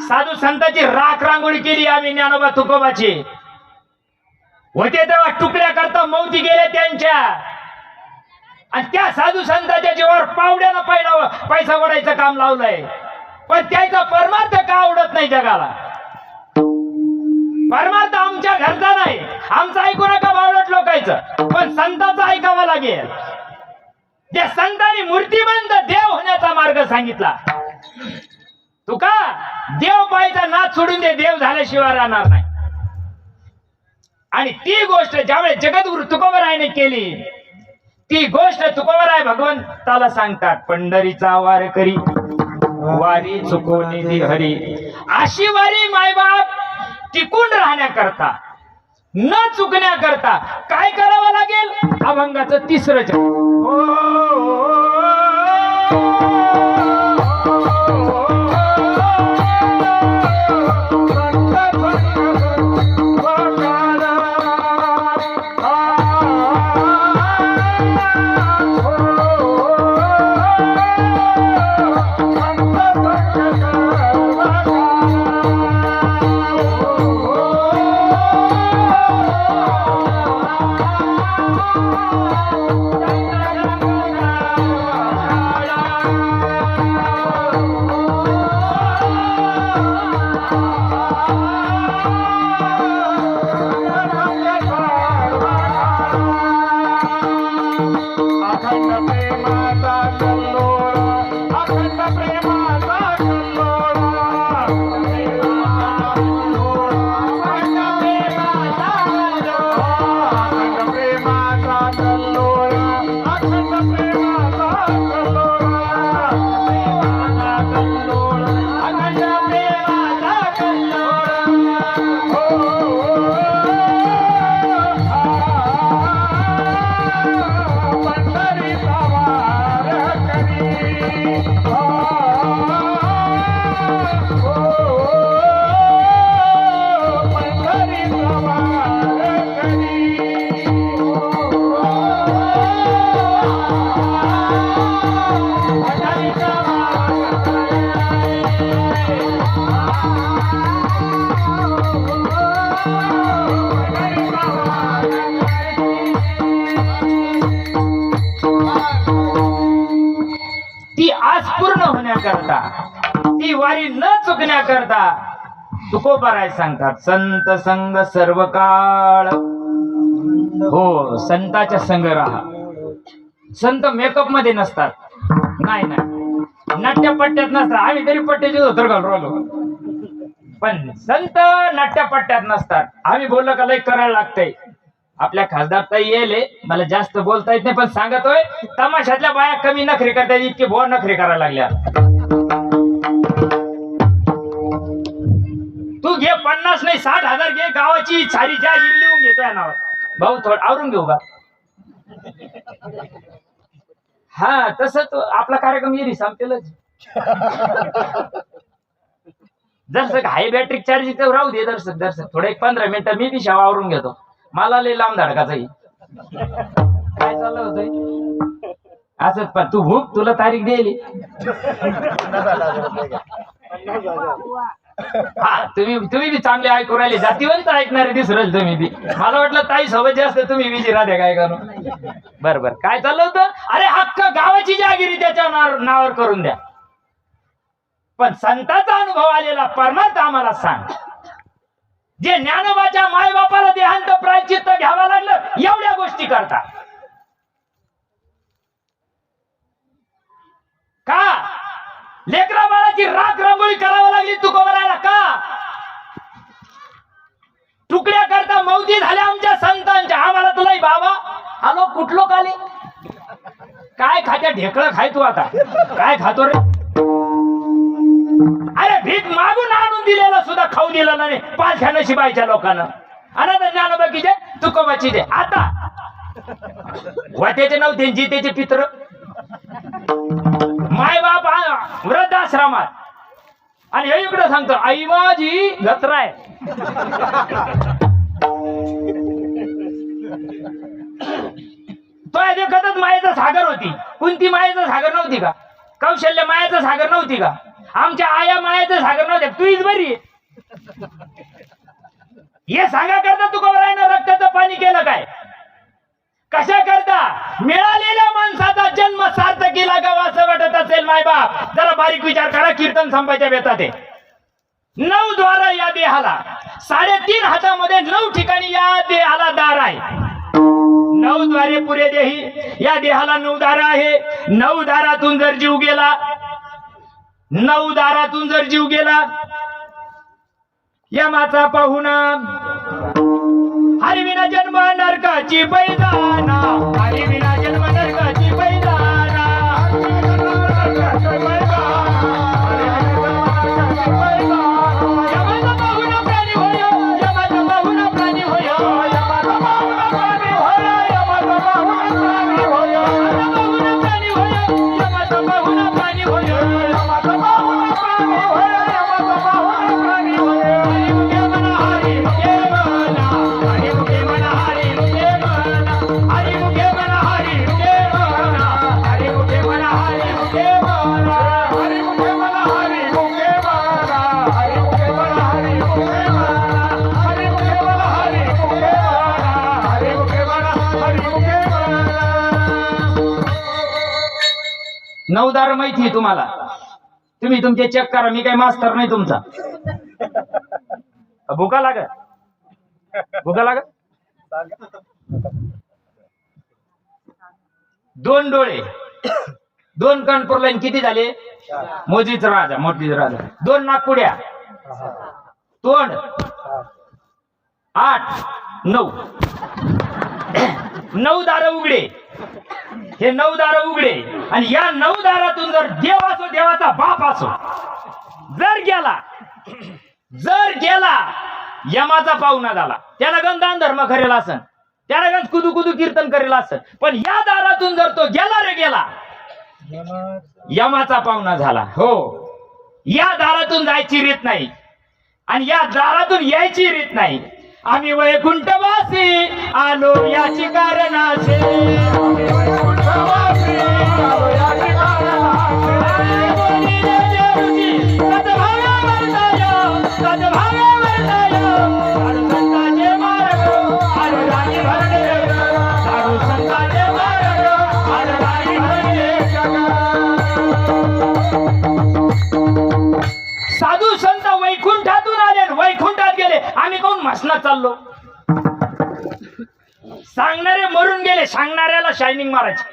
साधू संतांची राख रांगोळी केली आम्ही ज्ञानोबा तुकोबाची. होते तेव्हा तुकड्या करता मौती गेले त्यांच्या, आणि त्या साधू संतांच्या जीवावर पावड्यानं पैसा वडायचं काम लावलंय. पण त्याचा परमार्थ का आवडत नाही जगाला? परमार्थ आमच्या घरचा नाही, आमचं ऐकू नका बावळट लोकांचं, पण संतांचं ऐकावं लागेल. त्या संतांनी मूर्तिमंत देव होण्याचा मार्ग सांगितला. तुका देव पाहायचा नाद सोडून दे, देव झाल्याशिवाय राहणार नाही. आणि ती गोष्ट ज्यावेळेस जगद्गुरु तुकोबारायने केली, ती गोष्ट तुकोबाराय भगवंताला सांगतात पंढरीचा वार करी वारी चुकवणी दि हरी. अशी वारी मायबाप टिकून राहण्याकरता न चुकण्याकरता काय करावं लागेल? अभंगाचं तिसरं ती आज पूर्ण होण्याकरता, ती वारी न चुकण्याकरता तुकोबाराय सांगतात संत संग सर्व काळ. हो, संताच्या संग राहा. संत मेकअप मध्ये नसतात, नाही नाही, नाट्यपट्ट्यात नसतात. आम्ही तरी पट्ट्याचे धोतर घालून राहिलो, पण संत नाट्यपट्ट्यात नसतात. आम्ही बोललो का लय करायला लागतंय. आपल्या खासदार ताई येले, मला जास्त बोलता येत नाही पण सांगतोय, तमाशातल्या बाया कमी नखरे करतात, इतके बोर नखरे करायला लागल्या. तू घे 50 नाही 60,000 घे, गावाची सारी ज्या लिहून घेतोय नावावर. भाऊ थोडं आवरून घेऊ का? हा, तसं तो आपला कार्यक्रम येईल संपेलच. जर हाय बॅटरी चार्जिंग राहू दे, दर्शक थोडं 15 मिनिटं मी बी शेवा आवरून घेतो. मला लय लांब धडकाचाही काय चाललं होतं असंच. पण तू भूक तुला तारीख दिली. हा, तुम्ही बी चांगले ऐकू राहिले, जातीवंत ऐकणारे दिसरेल तुम्ही बी. मला वाटलं ताई सोबत जास्त तुम्ही बिजी राहते काय करू. बर काय चाललं होतं? अरे हक्क गावाची जहागिरी त्याच्या नावावर करून द्या. पण संतांचा अनुभव आलेला परमार्थ आम्हाला सांग. जे ज्ञानोबाच्या मायबापाला देहांत प्रायश्चित्त घ्यावं लागलं एवढ्या गोष्टी करतात. पायगुळी करावं लागली तुकोबरायला का? तुकड्या करता मौती झाल्या आमच्या संतांच्या. आम्हाला तुला बाबा आलो कुठलो काले काय खात्या ढेकळं खाय तू आता काय खातो रे? अरे भीक मागून आणून दिलेलं सुद्धा खाऊ दिलं नाही पालख्या नशिबाईच्या लोकांना. अनंत ज्ञानोबाकीचे तुकोबाची दे आता वाट्याचे नव्हते जितेचे पित्र माय बाप वृद्धाश्रमात. आणि हे इकडे सांगतो आई माझी गत्राय. तो देखतच मायेचा सागर होती. कोणती मायेचा सागर नव्हती का? कौशल्य मायाचा सागर नव्हती का? आमच्या आया मायाचा सागर नव्हत्या. तूच बरी हे सांगा करता तुकोबरायनं रक्ताचं पाणी केलं काय? कशा करता? मिळालेल्या माणसाचा जन्म सार्थकीला गावा असं वाटत असेल मायबाप जरा बारीक विचार करा. कीर्तन संपायच्या बेतात आहे. 9 द्वार या देहाला 3.5 हातामध्ये 9 ठिकाणी या देहाला दार आहे. 9 द्वारे पुरे देही या देहाला 9 दार आहे. 9 दारातून जर जीव गेला 9 दारातून जर जीव गेला यमाचा पाहुणा हरिविना जन्म नरकाची पैदाना. हरिविना जन्म नरकाची पैदाना. यमाचा पाहुणा प्राणी होय. यमाचा पाहुणा प्राणी होय. यमाचा पाहुणा प्राणी होय. यमाचा पाहुणा प्राणी होय. यमाचा प्राणी होय. यमाचा पाहुणा प्राणी होय. यमाचा पाहुणा प्राणी होय. यमाचा पाहुणा प्राणी होय. हरी मुखे म्हणा हरी मुखे म्हणा. हरी मुखे म्हणा हरी मुखे म्हणा. हरी मुखे म्हणा. हरी मुखे म्हणा. हरी मुखे म्हणा. हरी मुखे म्हणा. हरी मुखे म्हणा. हरी मुखे म्हणा. हरी मुखे म्हणा. हरी मुखे म्हणा. हरी मुखे म्हणा. हरी मुखे म्हणा. हरी मुखे म्हणा. 9 दार माहिती आहे तुम्हाला. तुम्ही तुमचे चेक करा. मी काही मास्तर नाही तुमचा. भुका लागत भुका लागत. 2 डोळे 2 कानपूर लाईन किती झाले? मोजीच राजा मोठीच राजा. 2 नागपुड्या तोंड 8 9 9 दार उघडे. हे 9 दार उघडे आणि या 9 दारातून जर देव असो देवाचा बाप असो जर गेला यमाचा पाहुणा झाला. त्याला गण दान धर्म करेल असन. त्याला गण कुदू कुदू कीर्तन करेल असन. पण या दारातून जर तो गेला रे गेला यमाचा पाहुणा झाला. हो या दारातून जायची रीत नाही आणि या दारातून यायची रीत नाही. आम्ही वैकुंठवासी आलो याची कारणाचे. आम्ही वैकुंठवासी आलो याची कारणाचे. साधू संत वैकुंठातून आले वैकुंठात गेले. आम्ही कोण म्हसनात चाललो? सांगणारे मरून गेले. सांगणाऱ्याला शायनिंग मारायची.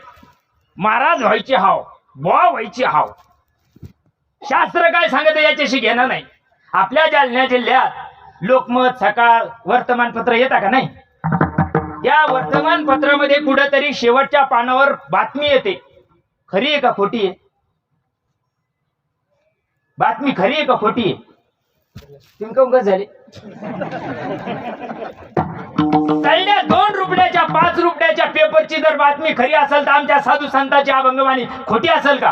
महाराज व्हायची हाव बुवा व्हायची हाव. शास्त्र काय सांगत याच्याशी घेणं नाही. आपल्या जालन्या जिल्ह्यात लोकमत सकाळ वर्तमानपत्र येता का नाही? या वर्तमानपत्रामध्ये कुठेतरी शेवटच्या पानावर बातमी येते. खरी आहे का खोटी आहे? बातमी खरी आहे का खोटी आहे? तुम्ही कसं झाले? चालल्या 2 रुपयाच्या 5 रुपयाच्या पेपरची जर बातमी खरी असेल तर आमच्या साधू संतांची अभंगवाणी खोटी असेल का?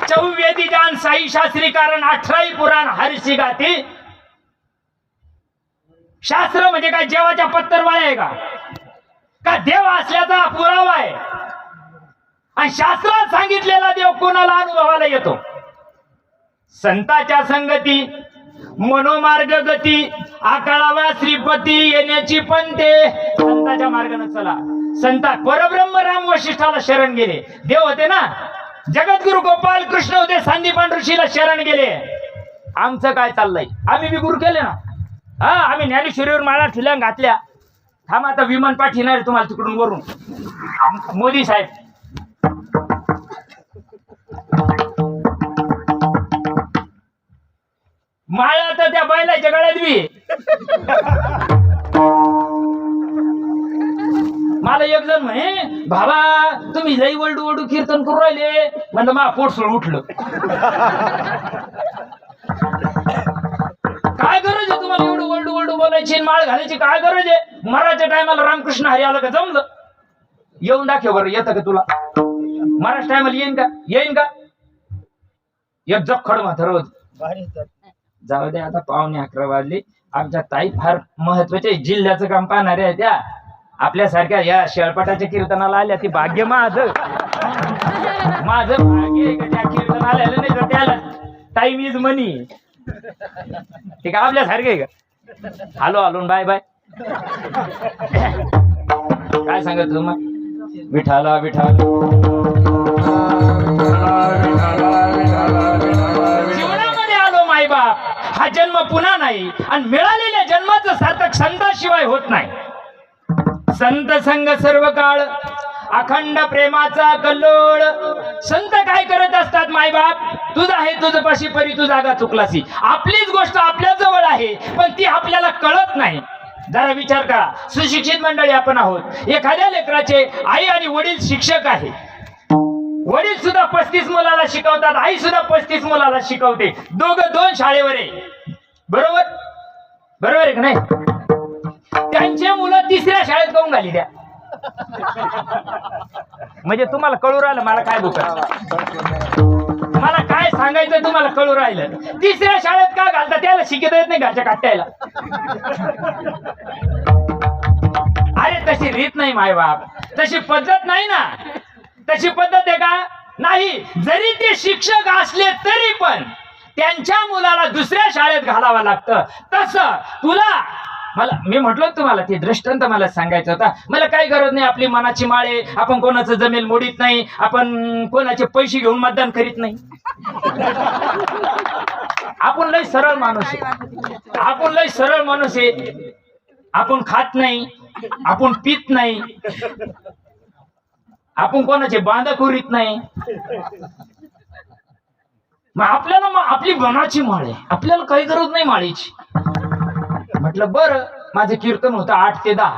चौवेदी जान साई शास्त्री कारण 18 पुराण हरशी गाती. शास्त्र म्हणजे काय जेवाच्या पत्तरवाळ्या आहे का देव असल्याचा पुरावा आहे? आणि शास्त्रात सांगितलेला देव कोणाला अनुभवाला येतो? संताच्या संगती मनोमार्ग गती आकाळावा श्रीपती येण्याची पंते. संताच्या मार्गाने चला. संता परब्रह्म राम वशिष्ठाला शरण गेले. देव होते ना. जगद्गुरु गोपाल कृष्ण होते. संदीपान ऋषीला शरण गेले. आमचं काय चाललंय? आम्ही बी गुरु केले ना. हा आम्ही ज्ञानेश्वरीवर माळा ठुल्या घातल्या. थांब आता विमान पाठविणार तुम्हाला तिकडून वरून मोदी साहेब. माळा तर त्या बैलाच्या गळ्यात बी. मला एक जण म्हणे बाबा तुम्ही लई वळडू वळडू कीर्तन करू राहिले. म्हणलं मा पोटसोळ उठलं. काय गरज आहे तुम्हाला एवढं वळडू वळडू बोलायची माळ घालायची काय गरज आहे? मराठच्या टायमाला रामकृष्ण हरी आलं का जमलं. येऊन दाखव बरं येतं का तुला? महाराज टायमाला येईन का? एक जखड म्हातार होत. जाऊ दे आता 11:15 वाजले. आमच्या ताई फार महत्वाचे जिल्ह्याचं काम पाहणारे आहे त्या. आपल्यासारख्या या शेळपाटाच्या कीर्तनाला आल्या ती भाग्य माझं भाग्य आहे का त्या कीर्तनाला आलं नाही तर त्याला टाइम इज मनी. ठीक आहे आपल्यासारखे आहे का? आलो बाय बाय. काय सांगत तू मग? विठाला जीवनामध्ये आलो मायबाप. हा जन्म पुन्हा नाही आणि मिळालेल्या जन्माचं सार्थक संताशिवाय होत नाही. संत संग सर्व काळ अखंड प्रेमाचा कल्लोळ. संत काय करत असतात मायबाप? तुझा आहे तुझं पाशी परी तू जागा चुकलासी. आपलीच गोष्ट आपल्या जवळ आहे पण ती आपल्याला कळत नाही. जरा विचार करा. सुशिक्षित मंडळी आपण आहोत. एखाद्या लेकराचे आई आणि वडील शिक्षक आहे. वडील सुद्धा 35 मुलाला शिकवतात. आई सुद्धा 35 मुलाला शिकवते. दोघं 2 शाळेवर आहे. बरोबर आहे का नाही? त्यांचे मुलं 3ऱ्या शाळेत काऊन घाली द्या? म्हणजे तुम्हाला कळू राहिलं मला काय मला काय सांगायचं तुम्हाला कळू राहिलं. 3ऱ्या शाळेत का घालता? त्याला शिकता येत नाही घरच्या काट्याला. अरे तशी रीत नाही मायबाप. तशी पद्धत नाही ना. तशी पद्धत आहे का? नाही. जरी ते शिक्षक असले तरी पण त्यांच्या मुलाला दुसऱ्या शाळेत घालावं लागतं. तसं तुला मी म्हटलं तुम्हाला ते दृष्टांत मला सांगायचं होता. मला काही गरज नाही. आपली मनाची माळे. आपण कोणाचं जमेल मोडीत नाही. आपण कोणाचे पैसे घेऊन मतदान करीत नाही. आपण लय सरळ माणूस आहे. आपण खात नाही. आपण पित नाही. आपण कोणाचे बांधा करीत नाही. मग आपल्याला आपली मनाची माळ आहे. आपल्याला काही गरज नाही माळीची. म्हटलं बरं. माझं कीर्तन होतं 8 ते 10.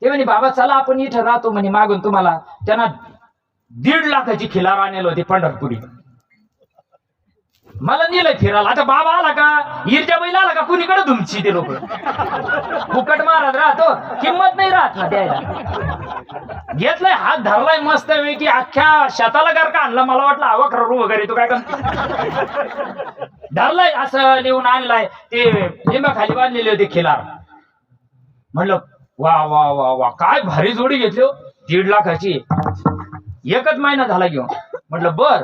ते म्हणे बाबा चला आपण इथं राहतो म्हणे मागून तुम्हाला. त्यांना 1.5 लाखाची खिलार आणली होती पंढरपुरी. मला नेलंय फिरायला. आता बाबा आला का ईरच्या बैल आला का कुणीकडे धुमची ते लोक फुकट मारत राहतो. किंमत नाही राहत ना द्यायला. घेतलाय हात धरलाय मस्त पैकी अख्ख्या शेताला गारका आणला. मला वाटलं हवा खरं वगैरे तो काय धरलाय असं लिहून आणलाय. ते लिंबा खाली बांधलेले होते खिलार. म्हणलं वा वा वा वा काय भारी जोडी घेतली हो. 1.5 लाखाची. एकच महिना झाला घेऊन. म्हटलं बर.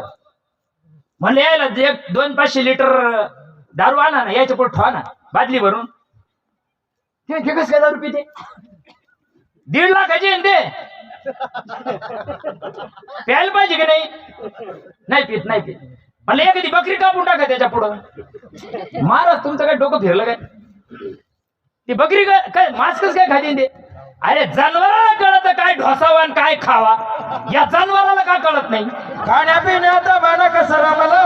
म्हणलं यायला 200-500 लिटर दारू आणा ना. यायच्या पुढे ठेवा ना बादली भरून. ते कस काय दारू पिते? 1.5 लाखाची ते प्यायला पाहिजे की नाही? नाही पित. म्हणलं एखादी बकरी कापून टाका त्याच्या पुढं. महाराज तुमचं काय डोकं फिरलं काय? ती बकरी काय मास्कच काय खाते ते? अरे जनावराला कळत काय ढोसावा आणि काय खावा. या जनावराला का कळत नाही? खाण्यापिण्याचा बाणा कसा रमला.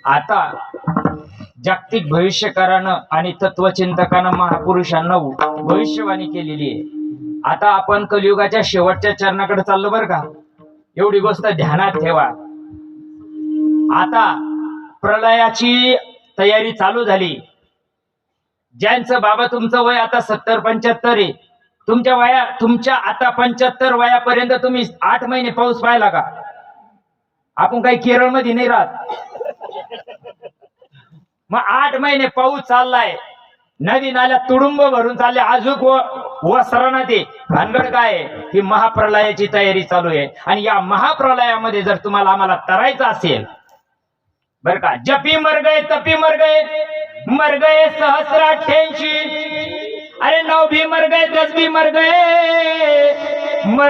आता जागतिक भविष्यकारानं आणि तत्वचिंतकानं महापुरुषांना भविष्यवाणी केलेली आहे. आता आपण कलियुगाच्या शेवटच्या चरणाकडे चाललो बरं का. एवढी गोष्ट ध्यानात ठेवा. आता प्रलयाची तयारी चालू झाली. ज्यांचं बाबा तुमचं वय आता 70-75 आहे. तुमच्या आता 75 वयापर्यंत तुम्ही 8 महिने पाऊस पाहिला का? आपण काही केरळमध्ये नाही राहत. मग 8 महिने पाऊस चाललाय. नदी नाल्या तुडुंब भरून चालले आजूक वसरणा ते भानगड काय आहे? ही महाप्रलयाची तयारी चालू आहे आणि या महाप्रलयामध्ये जर तुम्हाला आम्हाला तरायचं असेल बर का, जपी मर गए तपी मर गए सहस्र अरे 9 भी मर गए 10 भी मर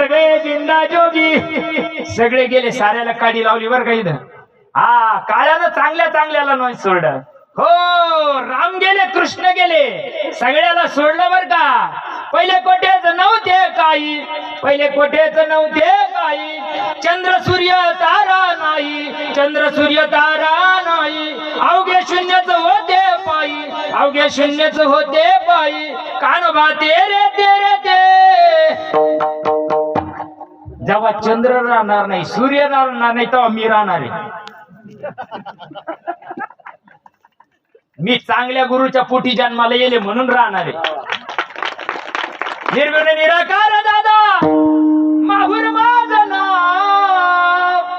गए जिंदा जोगी सगळे गेले, साऱ्याला काडी लावली बर का इथं. हा काळ्यानं चांगल्याला नाही सोडलं. हो राम गेले कृष्ण गेले सगळ्याला सोडलं बर का. पहिले कोट्याच नव्हते काही चंद्र सूर्य तारा नाही अवघे शून्यच होते पायी कानोबा तेरे ते जेव्हा चंद्र राहणार नाही सूर्य राहणार नाही तेव्हा मी राहणार आहे. मी चांगल्या गुरुच्या पोटी जन्माला येले म्हणून राहणार आहे. निर्गुण निराकार दादा माहुर माझं नाव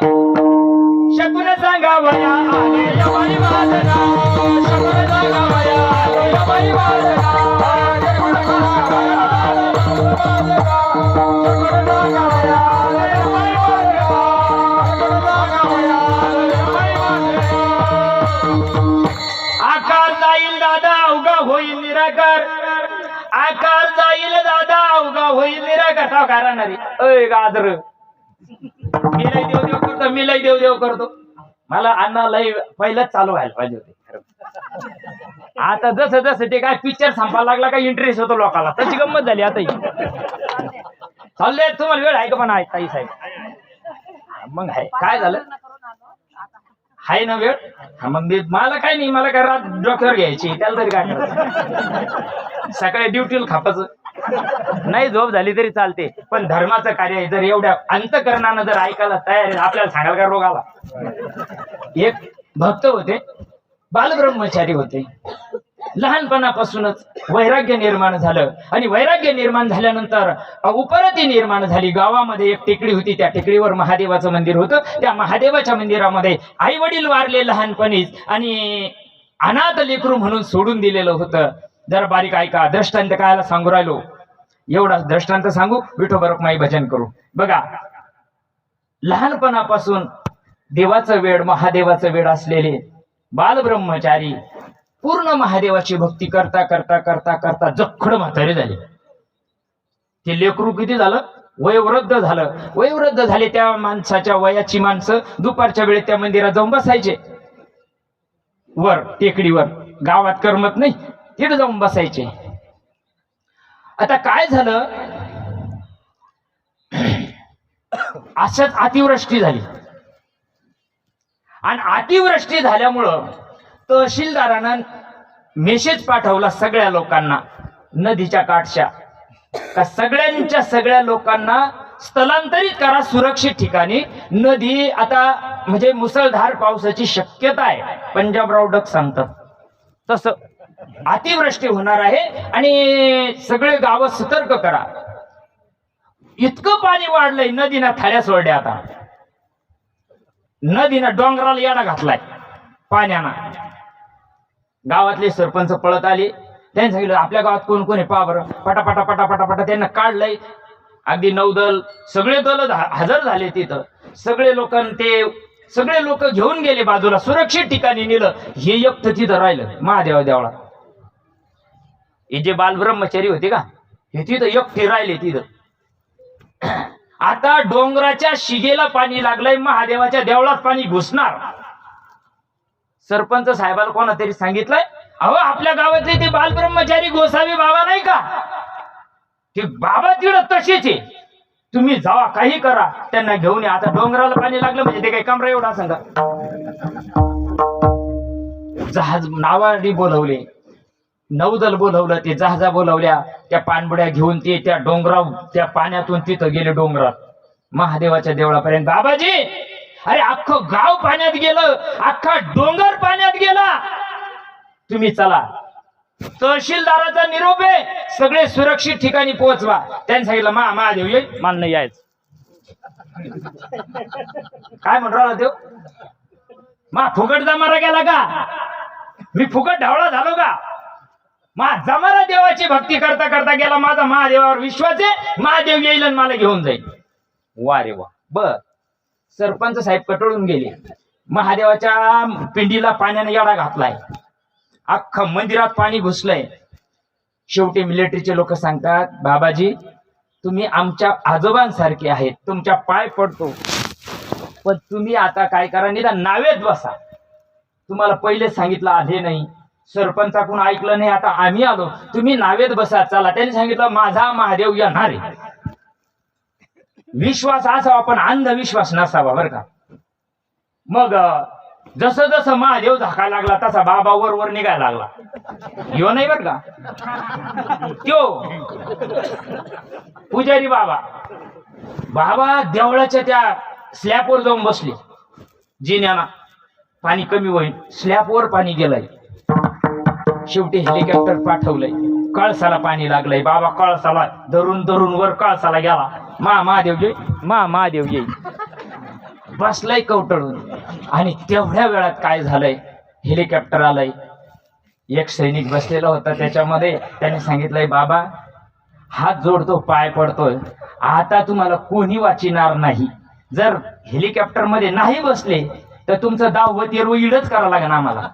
शकून सांगावया आले यमाई माझं नाव शकून सांगावया आले यमाई माझं नाव शकून सांगावया आले यमाई माझं नाव. आकार जाईल दादा अवघा होईल निराकार आकार जाईल दादा अवघा होईल निराकार ठाव राहणारी अय गाजर मी लय देव करतो मला अण्णा लय पहिलंच चालू व्हायला पाहिजे होते. आता जसं ते काय पिक्चर संपायला लागला काय इंटरेस्ट होतो लोकांना तशी गंमत झाली. आता चालले तुम्हाला वेळ आहे का पण आहे ताई साहेब मग आहे काय झालं हाय ना वेळ. मग मला काय नाही मला काय रात डॉक्टर घ्यायची त्याला तरी काय करायचं सकाळी ड्युटीला खापाचं नाही झोप झाली तरी चालते पण धर्माचं कार्य आहे. जर एवढ्या अंतकरणानं जर ऐकायला तयार आहे आपल्याला सांगाल का रोग आला. एक भक्त होते बालब्रह्मचारी होते लहानपणापासूनच वैराग्य निर्माण झालं आणि वैराग्य निर्माण झाल्यानंतर उपरती निर्माण झाली. गावामध्ये एक टेकडी होती त्या टेकडीवर महादेवाचं मंदिर होतं. त्या महादेवाच्या मंदिरामध्ये आई वडील वारले लहानपणीच आणि अनाथ लेकरू म्हणून सोडून दिलेलं होतं. जरा बारीक ऐका दृष्टांत कायला सांगू राहिलो एवढा दृष्टांत सांगू विठोबा रखुमाई भजन करू. बघा लहानपणापासून देवाचं वेड महादेवाचं वेड असलेले बालब्रह्मचारी पूर्ण महादेवाची भक्ती करता करता करता करता जखड म्हातारे झाले. ते लेकरू किती झालं वयोवृद्ध झाले. त्या माणसाच्या वयाची माणसं दुपारच्या वेळेत त्या मंदिरात जाऊन बसायचे वर टेकडीवर गावात करमत नाही तिथे जाऊन बसायचे. आता काय झालं अशाच अतिवृष्टी झाली आणि अतिवृष्टी झाल्यामुळं तहसीलदारानं मेसेज पाठवला सगळ्या लोकांना नदीच्या काठच्या का सगळ्या लोकांना स्थलांतरित करा सुरक्षित ठिकाणी. नदी आता म्हणजे मुसळधार पावसाची शक्यता आहे पंजाबराव डक सांगतात तसं अतिवृष्टी होणार आहे आणि सगळे गावं सतर्क करा. इतकं पाणी वाढलंय नदीनं थाळ्या सोडल्या. आता नदीनं डोंगराला येडा घातलाय पाण्यानं. गावातले सरपंच पळत आले त्यांनी सांगितलं आपल्या गावात कोण कोण आहे पहा बरं. पटापटा पटापटा त्यांना काढलंय. अगदी नौदल सगळे दल हजर झाले तिथं. सगळे लोक घेऊन गेले बाजूला सुरक्षित ठिकाणी नेलं. हे एकटं तिथं राहिलं महादेवा देवळात. हे जे बालब्रह्मचारी होते का हे तिथं एकटे राहिले तिथं. आता डोंगराच्या शिगेला पाणी लागलंय महादेवाच्या देवळात पाणी घुसणार. सरपंच साहेबाला कोणा तरी सांगितलंय अहो आपल्या गावातले ते बालब्रह्मचारी गोसावी बाबा नाही का ते बाबा तिकडं तसेच आहे तुम्ही जावा काही करा त्यांना घेऊन या. आता डोंगराला पाणी लागलं म्हणजे ते काही कमरा एवढा सांगा. जहाज नावाडी बोलवले नौदल बोलवलं ते जहाजा बोलवल्या त्या पाणबुड्या घेऊन ते त्या डोंगराव त्या पाण्यातून तिथं गेले डोंगरात महादेवाच्या देवळापर्यंत. बाबाजी अरे अख्खं गाव पाण्यात गेलं अख्खा डोंगर पाण्यात गेला तुम्ही चला. तहसीलदाराचा निरोप आहे सगळे सुरक्षित ठिकाणी पोहोचवा. त्यांनी सांगितलं महादेव येईल मान नाही यायचं. काय म्हणून राहिला देव फुकट जमारा गेला का मी फुकट ढावळा झालो का. जमाना देवाची भक्ती करता करता गेला, माझा महादेवावर विश्वास आहे, महादेव येईल आणि मला घेऊन जाईल. वा रे वा. बर, सरपंच साहेब कटळून गेले. महादेवाच्या पिंडीला पाण्याने येडा घातलाय, अख्खं मंदिरात पाणी घुसलंय. शेवटी मिलिटरीचे लोक सांगतात, बाबाजी तुम्ही आमच्या आजोबांसारखे आहेत, तुमच्या पाय पडतो, पण तुम्ही आता काय करा, निदान नावेत बसा. तुम्हाला पहिले सांगितलं आधी नाही, सरपंचाकडून ऐकलं नाही, आता आम्ही आलो, तुम्ही नावेत बसा. चला, त्यांनी सांगितलं माझा महादेव येणार आहे. विश्वास असावा पण अंधविश्वास नसावा बर का. मग जसं जसं महादेव झाकायला लागला तसा बाबा वर निघायला लागला. यो नाही बर का, त्यो पुजारी बाबा. बाबा देवळाच्या त्या स्लॅबवर जाऊन बसले. जिन्याना पाणी कमी होईल, स्लॅबवर पाणी गेलंय. शेवटी हेलिकॉप्टर पाठवलंय, कळसाला पाणी लागलंय. बाबा कळसाला धरून धरून वर कळसाला गेला. महादेव येईल बसलाय कवटळून. आणि तेवढ्या वेळात काय झालंय, हेलिकॉप्टर आलंय. एक सैनिक बसलेला होता त्याच्यामध्ये. त्याने सांगितलंय बाबा हात जोडतो, पाय पडतोय, आता तुम्हाला कोणी वाचिणार नाही. जर हेलिकॉप्टर मध्ये नाही बसले तर तुमचं दाव वतीर इडच करावं लागेल आम्हाला.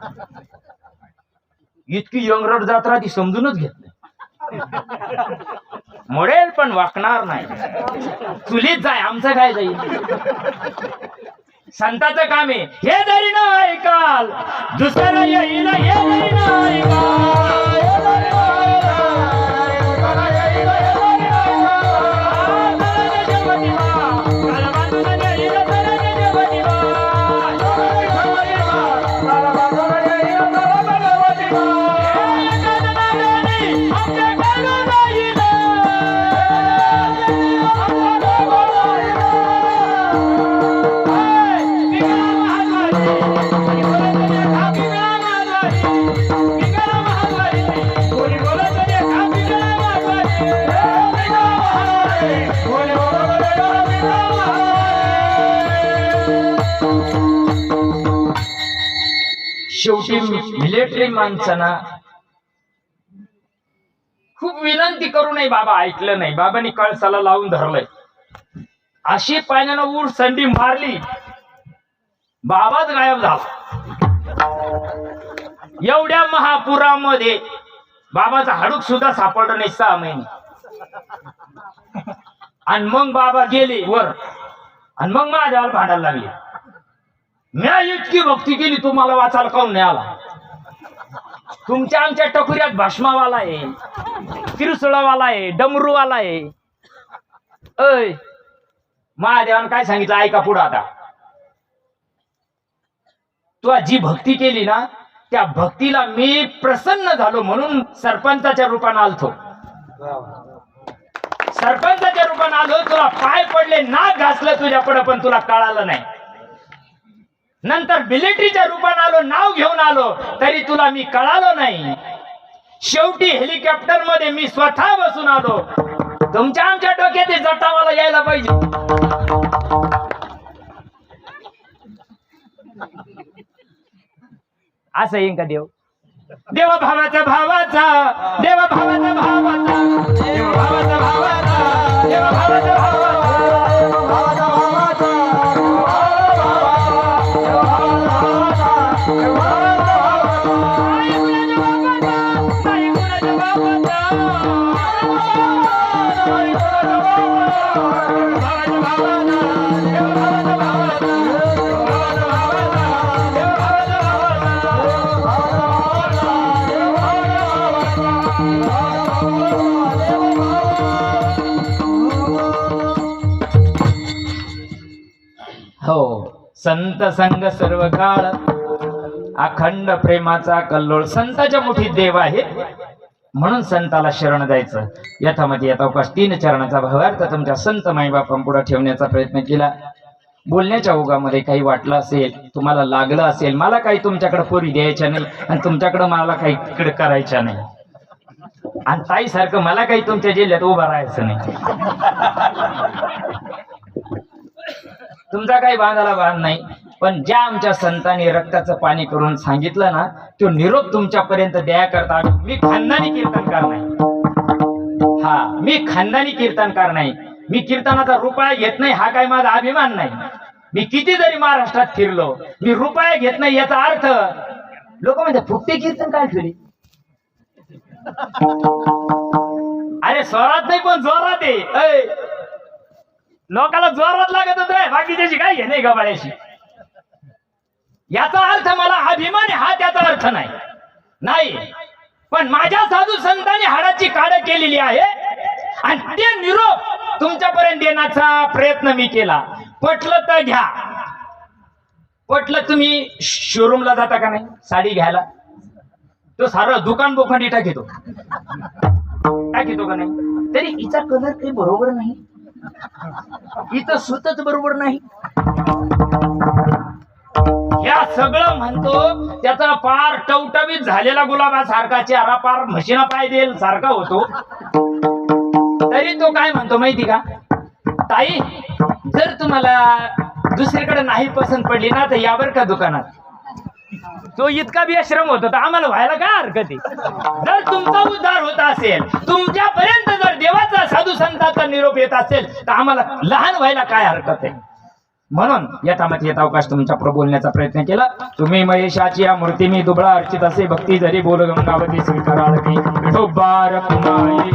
इतकी यंगरट जात्रा ती समजूनच घेत नाही. मोडेल पण वाकणार नाही. चुलीत जाय, आमचं काय जाईल. संताचं काम आहे, हे जरी न ऐकाल दुसरं येईल, हे जरी न शेवटी मिलिटरी माणसांना खूप विनंती करू नये, बाबा ऐकलं नाही. बाबांनी कळसाला लावून धरलंय. अशी पाण्यानं उठ संडी मारली, बाबाच गायब झाला. एवढ्या महापुरामध्ये बाबाचा हाडूक सुद्धा सापडलं नाही 6 महिने. आणि मग बाबा गेले वर, आणि मग महादेवाला भांडायला लागले. मी इतकी भक्ती केली, तुम्हाला वाचायला काऊन नाही आला. तुमच्या आमच्या टकुऱ्यात भस्मावाला आहे, तिरसुळावाला आहे, डमरूवाला आहे. अय महादेवानं काय सांगितलं ऐका पुढं. आता तू जी भक्ती केली ना, त्या भक्तीला मी प्रसन्न झालो म्हणून सरपंचाच्या रूपाने आलतो. सरपंचाच्या रूपाने आलो, तुला पाय पडले, नाक घासलं तुझ्याकडे, पण तुला कळालं नाही. नंतर मिलिटरीच्या रूपाने आलो, नाव घेऊन आलो, तरी तुला मी कळालो नाही. शेवटी हेलिकॉप्टर मध्ये मी स्वतः बसून आलो. तुमच्या आमच्या डोक्यात जटावाला यायला पाहिजे. असं येईन का देव? देवा भावाचा भावाचा, देवा भावाचा भावाचा, देवा भावाचा भावाचा, देवा भावाचा भावाचा, हो. संत संग सर्व काळ, अखंड प्रेमाचा कल्लोळ. संताच्या मुठीत देव आहे, म्हणून संताला शरण जायचं. यथामती यथावकाश 3 चरणाचा भावार्थ तुमच्या संत माईबापांपुढे ठेवण्याचा प्रयत्न केला. बोलण्याच्या ओघामध्ये काही वाटलं असेल, तुम्हाला लागलं असेल, मला काही तुमच्याकडे पोरी द्यायच्या नाही आणि तुमच्याकडे मला काही तिकडे करायच्या नाही, आणि ताई सारखं मला काही तुमच्या जिल्ह्यात उभं राहायचं नाही. तुमचा काही बांधाला बांध नाही, पण ज्या आमच्या संतांनी रक्ताचं पाणी करून सांगितलं ना, तो निरोप तुमच्यापर्यंत द्या करता मी खानदानी कीर्तनकार नाही. हा, मी खानदानी कीर्तनकार नाही. मी कीर्तनाचा रुपया घेत नाही, हा काय माझा अभिमान नाही. मी किती जरी महाराष्ट्रात फिरलो, मी रुपया घेत नाही याचा अर्थ लोक म्हणजे फुकटे कीर्तन काय तरी. अरे स्वरात नाही पण जोरात आहे. लोकाला जोरात लागत होत, बाकी त्याची काय घे नाही गबाळ्याशी. याचा अर्थ मला अभिमान आहे, हा त्याचा अर्थ नाही. पण माझ्या साधू संतांनी हाडाची काढ केलेली आहे आणि ते निरोप तुमच्यापर्यंत देण्याचा प्रयत्न मी केला. पटलं तर घ्या. पटलं तुम्ही शोरूमला जाता का नाही साडी घ्यायला? तो सारं दुकान बोखंडी टाकीतो का नाही? तरी हिचा कलर काही बरोबर नाही, इथं सुतच बरोबर नाही. या सगळं म्हणतो त्याचा पार टवटवीत झालेला गुलाबासारखा चेहरा पार म्हशीना पाय देईल सारखा होतो. तरी तो काय म्हणतो माहिती का, ताई जर तुम्हाला दुसरीकडे नाही पसंत पडली ना तर यावर का दुकानात. तो इतका बेश्रम होतो तर आम्हाला व्हायला काय हरकत आहे. जर तुमचा उद्धार होत असेल, तुमच्यापर्यंत जर देवाचा साधू संतांचा निरोप येत असेल तर आम्हाला लहान व्हायला काय हरकत आहे. म्हणून यथामती येत अवकाश तुमच्या पुढे बोलण्याचा प्रयत्न केला. तुम्ही महेशाची या मूर्ती मी दुबळा अर्चित असे भक्ती जरी बोल गंगावती स्वीकाराल की विठोबार कुमाई.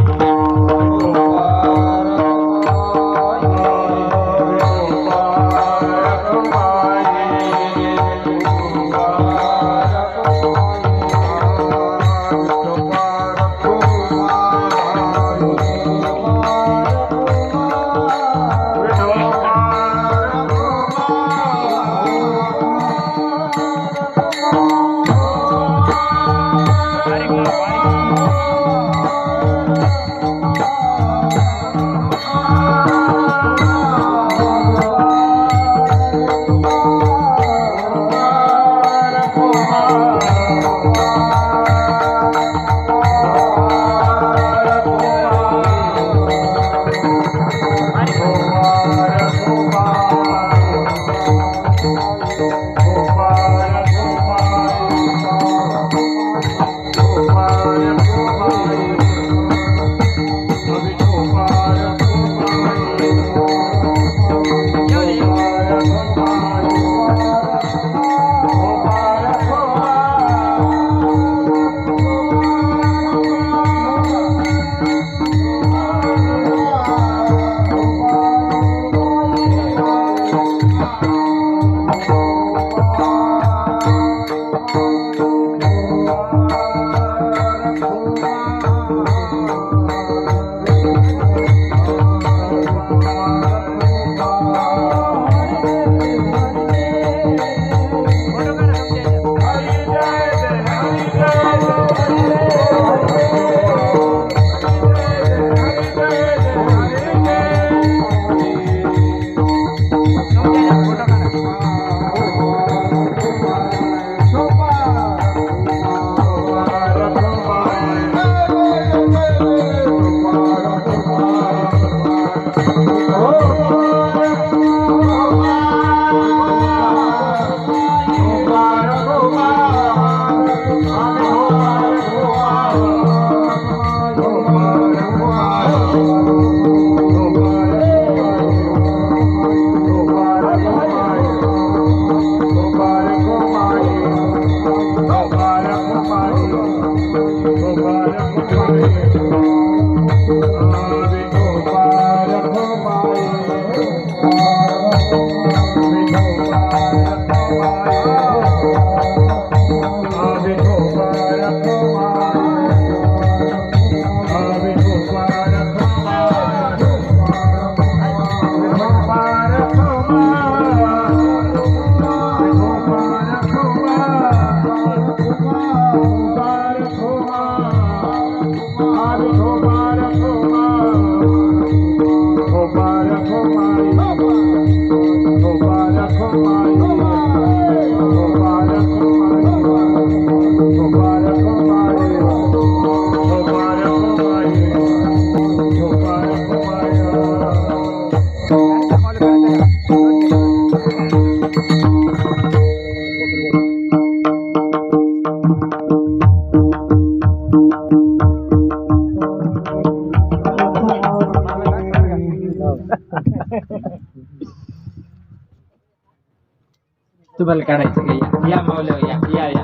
तुम्हाला काढायचं का? या मावल्या, या या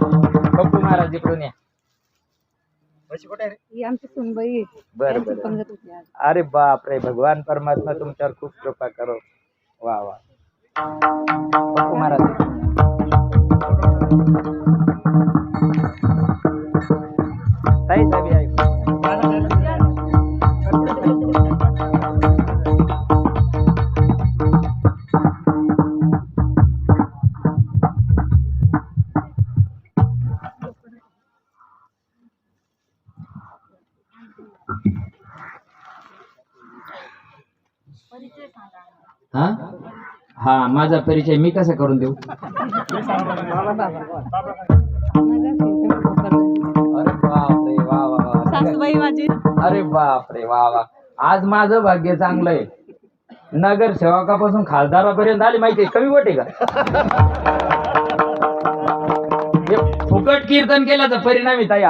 पप्पू महाराज इकडून या. ही आमची सुनबाई आहे. बरं त्यांची बरं. समजत होती आज. अरे बाप रे, भगवान परमात्मा तुमच्यावर खूप कृपा करो. वा वा. पप्पू महाराज ताई साहेब या. हा हा, माझा परिचय मी कसा करून देऊ? अरे बाप रे, वा वा वा. सासूबाई माझी. अरे बाप रे, वा वा. आज माझं भाग्य चांगलं आहे. नगरसेवकापासून खासदारापर्यंत आली माहिती कमी वाटे का? हे फुकट कीर्तन केल्याचा परिणाम आहे ताई.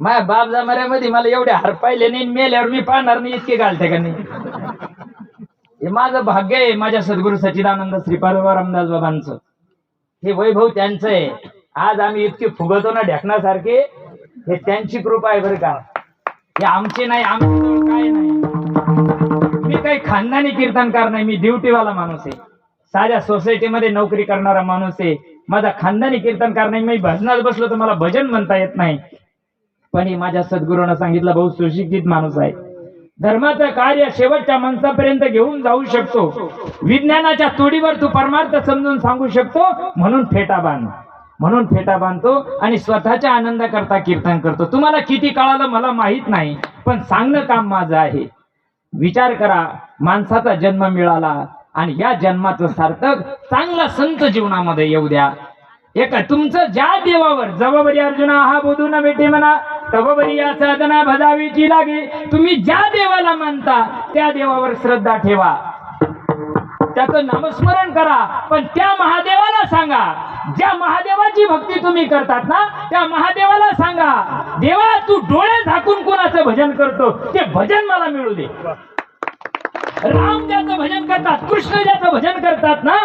माझ्या बाप जमाऱ्यामध्ये मला एवढे हार पाहिले नाही, मेल्यावर मी पाहणार नाही इतके घालते का नाही. हे माझं भाग्य आहे, माझ्या सद्गुरू सच्चिदानंद श्रीपाद रामदास बाबांचं. हे वैभव त्यांचं आहे. आज आम्ही इतके फुगतो ना ढेकण्यासारखे, हे त्यांची कृपा आहे बरं का. हे आमचे नाही, आमचे काय नाही. मी काही खानदानी कीर्तनकार नाही, मी ड्युटीवाला माणूस आहे. साध्या सोसायटीमध्ये नोकरी करणारा माणूस आहे. माझा खानदानी कीर्तनकार नाही. मी भजनात बसलो तर मला भजन म्हणता येत नाही. पण हे माझ्या सद्गुरूंना सांगितलं, भाऊ सुशिक्षित माणूस आहे, धर्माचं कार्य शेवटच्या माणसापर्यंत घेऊन जाऊ शकतो, विज्ञानाच्या तोडीवर तू परमार्थ समजून सांगू शकतो, म्हणून फेटा बांधतो आणि स्वतःच्या आनंद करता कीर्तन करतो. तुम्हाला किती कळालं मला माहित नाही, पण सांगणं काम माझं आहे. विचार करा, माणसाचा जन्म मिळाला आणि या जन्माचं सार्थक चांगला संत जीवनामध्ये येऊ द्या. एक तुमचं ज्या देवावर जबाबरी अर्जुना हा बोधू न भेटे म्हणा, तबबरी या साधना भजावीची लागे. तुम्ही ज्या देवाला मानता त्या देवावर श्रद्धा ठेवा, त्याचं नामस्मरण करा, पण त्या महादेवाला सांगा, ज्या महादेवाची भक्ती तुम्ही करतात ना त्या महादेवाला सांगा, देवा तू डोळे झाकून कोणाचं भजन करतो ते भजन मला मिळू दे. राम ज्याचं भजन करतात, कृष्ण ज्याचं भजन करतात ना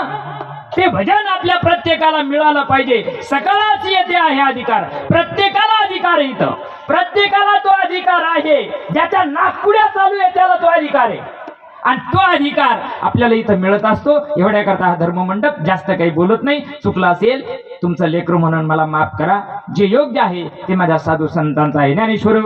ते भजन आपल्या प्रत्येकाला मिळालं पाहिजे. सकाळच येते आहे अधिकार, प्रत्येकाला अधिकार आहे. इथं प्रत्येकाला तो अधिकार आहे. ज्याच्या नाकपुड्या चालू आहे त्याला तो अधिकार आहे, आणि तो अधिकार आपल्याला इथं मिळत असतो. एवढ्या करता हा धर्ममंडप. जास्त काही बोलत नाही. चुकलं असेल तुमचं लेकरू म्हणून मला माफ करा. जे योग्य आहे ते माझ्या साधू संतांचं आहे. ज्ञानेश्वर